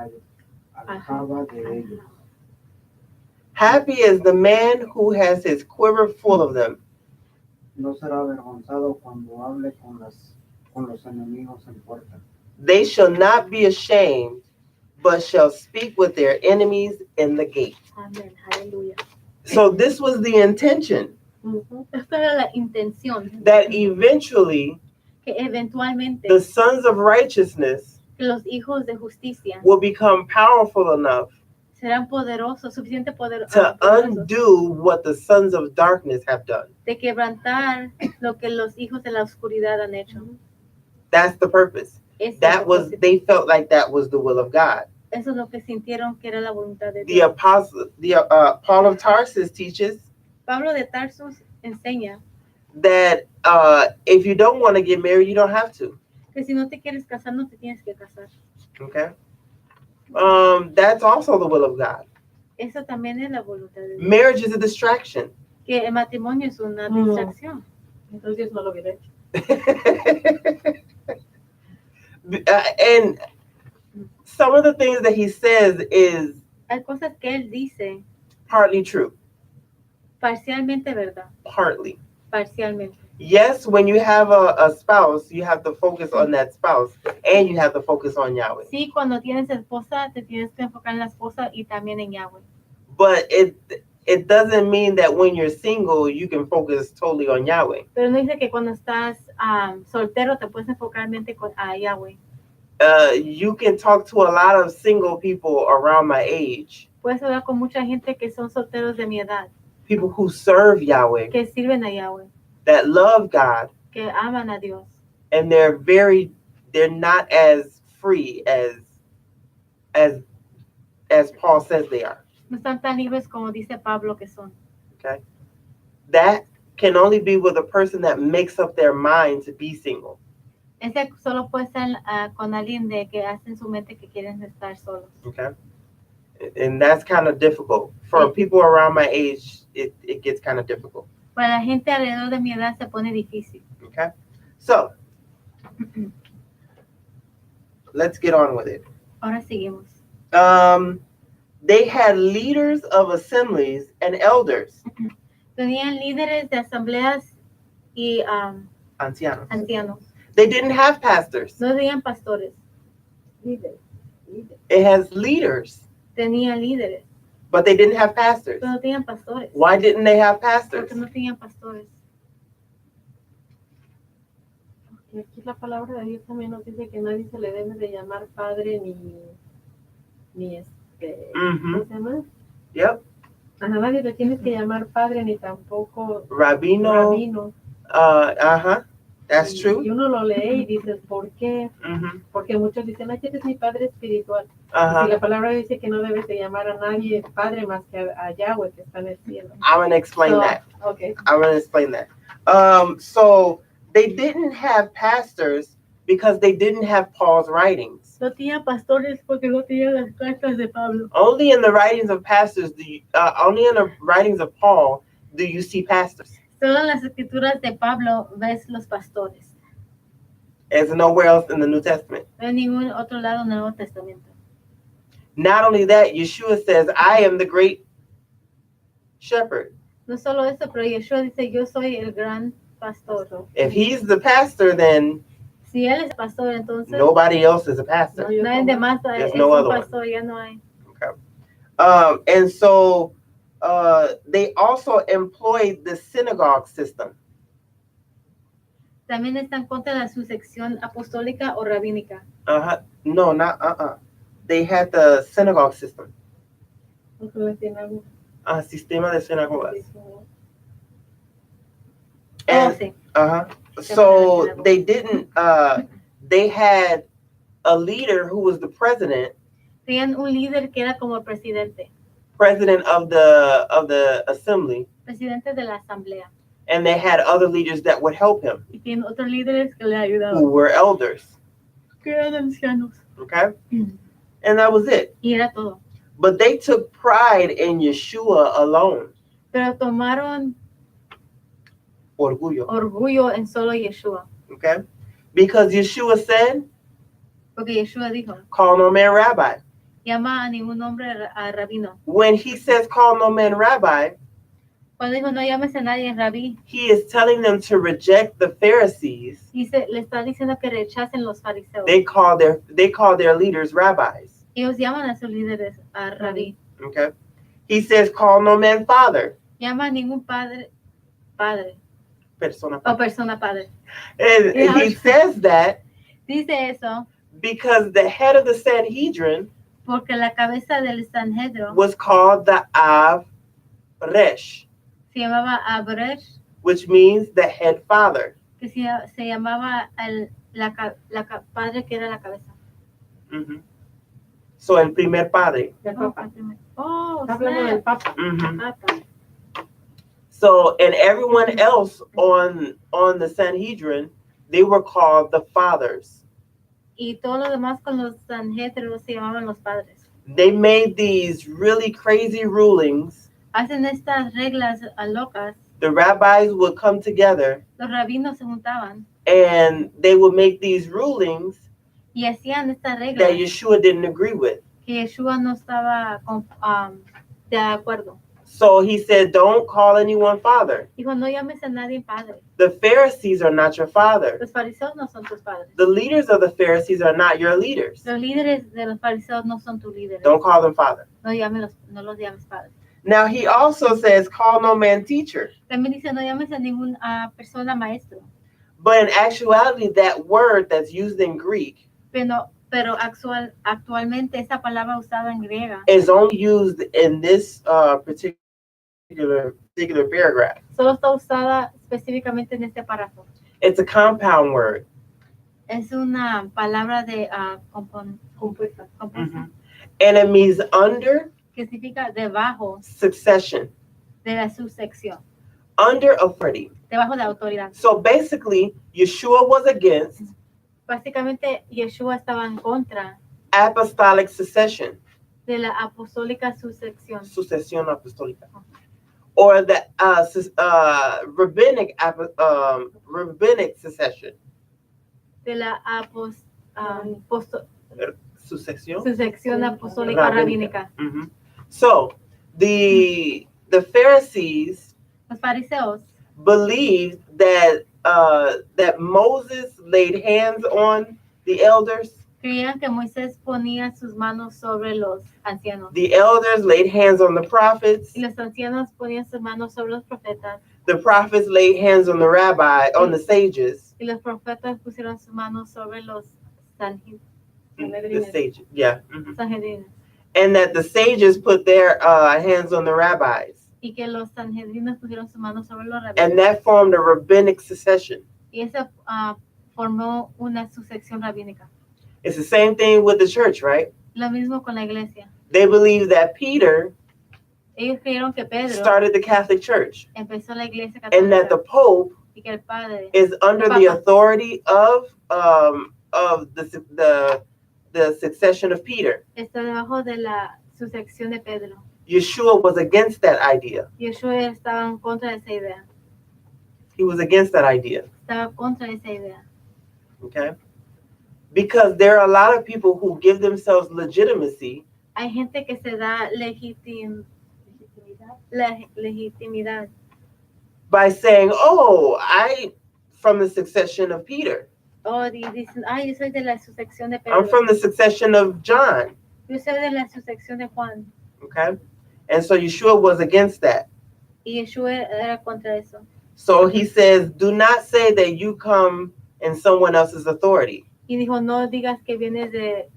aljaba de ellos. Happy is the man who has his quiver full of them. No será avergonzado cuando hable con los enemigos en puerta. They shall not be ashamed, but shall speak with their enemies in the gate. Amén, aleluya. So this was the intention, Esta era la intención. that eventually Que eventualmente the sons of righteousness que los hijos de justicia will become powerful enough serán poderosos, suficiente poderosos to undo what the sons of darkness have done. de quebrantar lo que los hijos de la oscuridad han hecho. That's the purpose. That was, they felt like that was the will of God. Eso es lo que sintieron que era la voluntad de The Dios. apostle, Paul of Tarsus teaches Pablo de Tarsus enseña that if you don't want to get married, you don't have to. que si no te quieres casar, no te tienes que casar. Okay. That's also the will of God. Eso también es la voluntad de Dios. Marriage is a distraction. Que el matrimonio es una distracción. Entonces Dios no lo hubiera hecho. And some of the things that he says is Hay cosas que él dice partly true. parcialmente verdad. Partly. Parcialmente. Yes, when you have a spouse, you have to focus on that spouse and you have to focus on Yahweh. Sí, cuando tienes esposa, te tienes que enfocar en la esposa y también en Yahweh. But it doesn't mean that when you're single, you can focus totally on Yahweh. Pero no dice que cuando estás soltero te puedes enfocar mente a Yahweh. You can talk to a lot of single people around my age. Puedes hablar con mucha gente que son solteros de mi edad, People who serve Yahweh, que sirven a Yahweh, that love God, que aman a Dios. and they're not as free as Paul says they are. No están tan libres como dice Pablo que son. Okay, that can only be with a person that makes up their mind to be single. Ese solo puede estar con alguien de que hacen su mente que quieren estar solos. Okay, and that's kind of difficult for people around my age. It gets kind of difficult. Para la gente alrededor de mi edad se pone difícil. Okay, so Let's get on with it. Ahora seguimos. They had leaders of assemblies and elders. Tenían líderes de asambleas y Ancianos. ancianos. They didn't have pastors. No tenían pastores. It has leaders, Tenían líderes, but they didn't have pastors. pero no tenían pastores. Why didn't they have pastors? Porque no tenían pastores. Y aquí la palabra de Dios también nos dice que nadie se le debe de llamar padre ni ¿cómo se llama? Yep. A nadie le tienes que llamar padre ni tampoco Rabino. That's y true. uno lo lee y dices, ¿por qué? Porque muchos dicen, ay, eres mi padre espiritual. Y la palabra dice que no debes de llamar a nadie padre más que a Yahweh que está en el cielo. I'm going to explain that. Okay. I'm going to explain that. So they didn't have pastors because they didn't have Paul's writings. No tenían pastores porque no tenían las cartas de Pablo. Only in the writings of pastors only in the writings of Paul do you see pastors. Solo en las escrituras de Pablo ves los pastores. There's nowhere else in the New Testament. No hay ningún otro lado en el Nuevo Testamento. Not only that, Yeshua says, I am the great shepherd. No solo eso, pero Yeshua dice, yo soy el gran pastor. If he's the pastor, then Si él es pastor, entonces nobody else is a pastor. no hay demás, There's es no un other one. pastor, ya no hay. And so they also employed the synagogue system. También está en contra de la sucesión apostólica o rabínica. No, not They had the synagogue system. Sistema de sinagogas. And, Sí. So they didn't. They had a leader who was the president. Tenían un líder que era como el presidente Of the assembly, de la asamblea. and they had other leaders that would help him, Y tienen otros líderes que le who ayudaban, were elders. que eran ancianos. Okay, and that was it. Y era todo. But they took pride in Yeshua alone. Pero tomaron orgullo en solo Yeshua. Okay, because Yeshua said, Porque Yeshua dijo, "Call no man rabbi." llama a ningún hombre a rabino. When he says, "Call no man rabbi," Cuando dijo, no llames a nadie rabí, he is telling them to reject the Pharisees. le está diciendo que rechacen los fariseos. They call their leaders rabbis. Ellos llaman a sus líderes a rabí. Okay, he says, "Call no man father." Llama a ningún padre Persona. o persona padre. And he says that Dice eso because the head of the Sanhedrin porque la cabeza del Sanhedrin was called the Av Resh, se llamaba Abresh, which means the head father. que se llamaba padre que era la cabeza. So el primer padre. Oh, Hablando del Papa. Papa. So and everyone else on the Sanhedrin, they were called the fathers. Y todo lo demás con los Sanhedrios se llamaban los padres. They made these really crazy rulings. Hacen estas reglas locas. The rabbis would come together Los rabinos se juntaban and they would make these rulings y hacían estas reglas that Yeshua didn't agree with. que Yeshua no estaba de acuerdo. So he said, don't call anyone father. Dijo, no llames a nadie padre. The Pharisees are not your father. Los fariseos no son tus padres. The leaders of the Pharisees are not your leaders. Los líderes de los fariseos no son tus líderes. Don't call them father. No los llames padres. Now he also says, call no man teacher. También dice, no llames a ninguna persona maestro. But in actuality, that word that's used in Greek Pero actualmente esa palabra usada en griega is only used in this particular paragraph. solo está usada específicamente en este párrafo. It's a compound word. Es una palabra de compuesta. And it means under Que significa debajo succession, de la subsección, under authority. debajo de autoridad. So basically, Yeshua was against Básicamente, Yeshua estaba en contra apostolic succession. de la apostólica sucesión. Sucesión apostólica. Or the rabbinic succession. de la Sucesión. sucesión apostólica rabínica. So the Pharisees Los fariseos believed that that Moses laid hands on the elders. creían que Moisés ponía sus manos sobre los ancianos. The elders laid hands on the prophets. Y los ancianos ponían sus manos sobre los profetas. The prophets laid hands on the on the sages. Y los profetas pusieron sus manos sobre los The sages, yeah. sanhedrinos. And that the sages put their hands on the rabbis. Y que los sanhedrinos pusieron sus manos sobre los rabinos. And that formed a rabbinic succession. Y eso formó una sucesión rabínica. It's the same thing with the church, right? Lo mismo con la iglesia. They believe that Peter Ellos creyeron que Pedro started the Catholic Church. Empezó la iglesia católica. And that the Pope y que el padre is under the authority of the succession of Peter. Está debajo de la sucesión de Pedro. Yeshua was against that idea. Yeshua estaba en contra de esa idea. He was against that idea. Estaba contra esa idea. Okay? Because there are a lot of people who give themselves legitimacy. Hay gente que se da legitimidad by saying, "Oh, I from the succession of Peter." Dicen, yo soy de la sucesión de Pedro. I'm from the succession of John. Yo soy de la sucesión de Juan. Okay? And so Yeshua was against that. Y Yeshua era contra eso. So he says, "Do not say that you come in someone else's authority." Y dijo, no digas que vienes de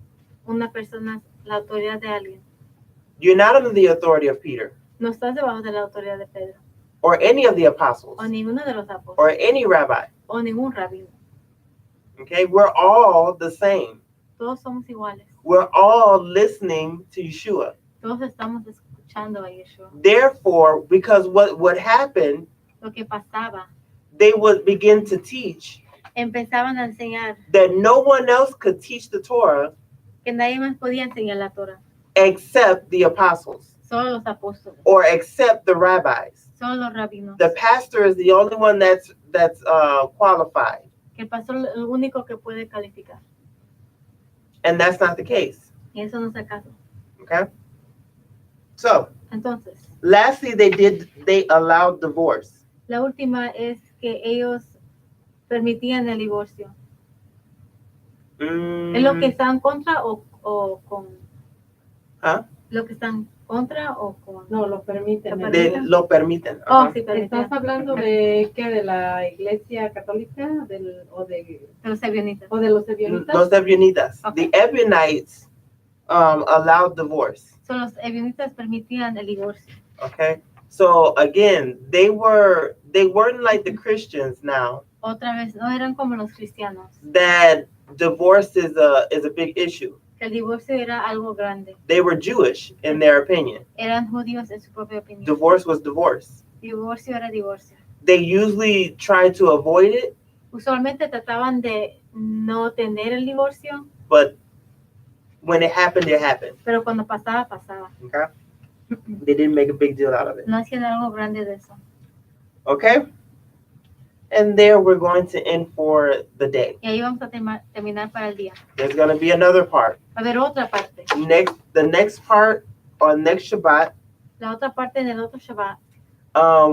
una persona, la autoridad de alguien. You're not under the authority of Peter. No estás debajo de la autoridad de Pedro. Or any of the apostles. O ninguno de los apóstoles. Or any rabbi. O ningún rabino. Okay? We're all the same. Todos somos iguales. We're all listening to Yeshua. Todos estamos escuchando a Yeshua. Therefore, because what happened, lo que pasaba, they would begin to teach empezaban a enseñar that no one else could teach the Torah que nadie más podía enseñar la Torah except the apostles solo los apóstoles or except the rabbis. solo los rabinos. The pastor is the only one that's qualified. Que el pastor es el único que puede calificar. And that's not the case. Y eso no es el caso. Okay? So, entonces, lastly, they allowed divorce. La última es que ellos permitían el divorcio. ¿Es lo que están contra o con? ¿Ah? ¿Lo que están contra o con? No, lo permiten. Lo permiten. Oh, sí, permiten. ¿Estás hablando de qué? ¿De la iglesia católica? ¿O de los ebionitas? ¿O de los ebionitas? Los ebionitas. Okay. The Ebionites allowed divorce. So, los ebionitas permitían el divorcio. Okay. So again, they weren't like the Christians now. Otra vez, no eran como los cristianos. That divorce is a big issue. Que el divorcio era algo grande. They were Jewish in their opinion. Eran judíos en su propia opinión. Divorce was divorce. Divorcio era divorcio. They usually tried to avoid it. Usualmente trataban de no tener el divorcio. But when it happened, it happened. Pero cuando pasaba, pasaba. Okay. They didn't make a big deal out of it. No hacían algo grande de eso. Okay. And there we're going to end for the day. Y ahí vamos a terminar para el día. There's going to be another part. Va a haber otra parte. The next part on next Shabbat. La otra parte en el otro Shabbat.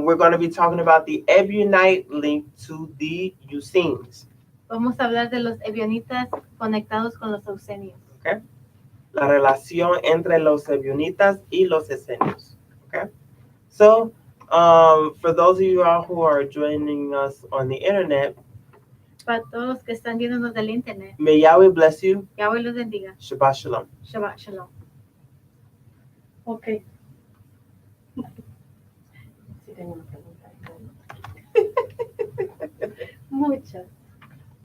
We're going to be talking about the Ebionite link to the Essenes. Vamos a hablar de los ebionitas conectados con los ausenios. Okay. La relación entre los ebionitas y los esenios. Okay. So, for those of you all who are joining us on the internet, para todos los que están viéndonos del internet, may Yahweh bless you. Yahweh los bendiga. Shabbat shalom. Shabbat shalom. Okay. Sí tengo una pregunta. Muchas.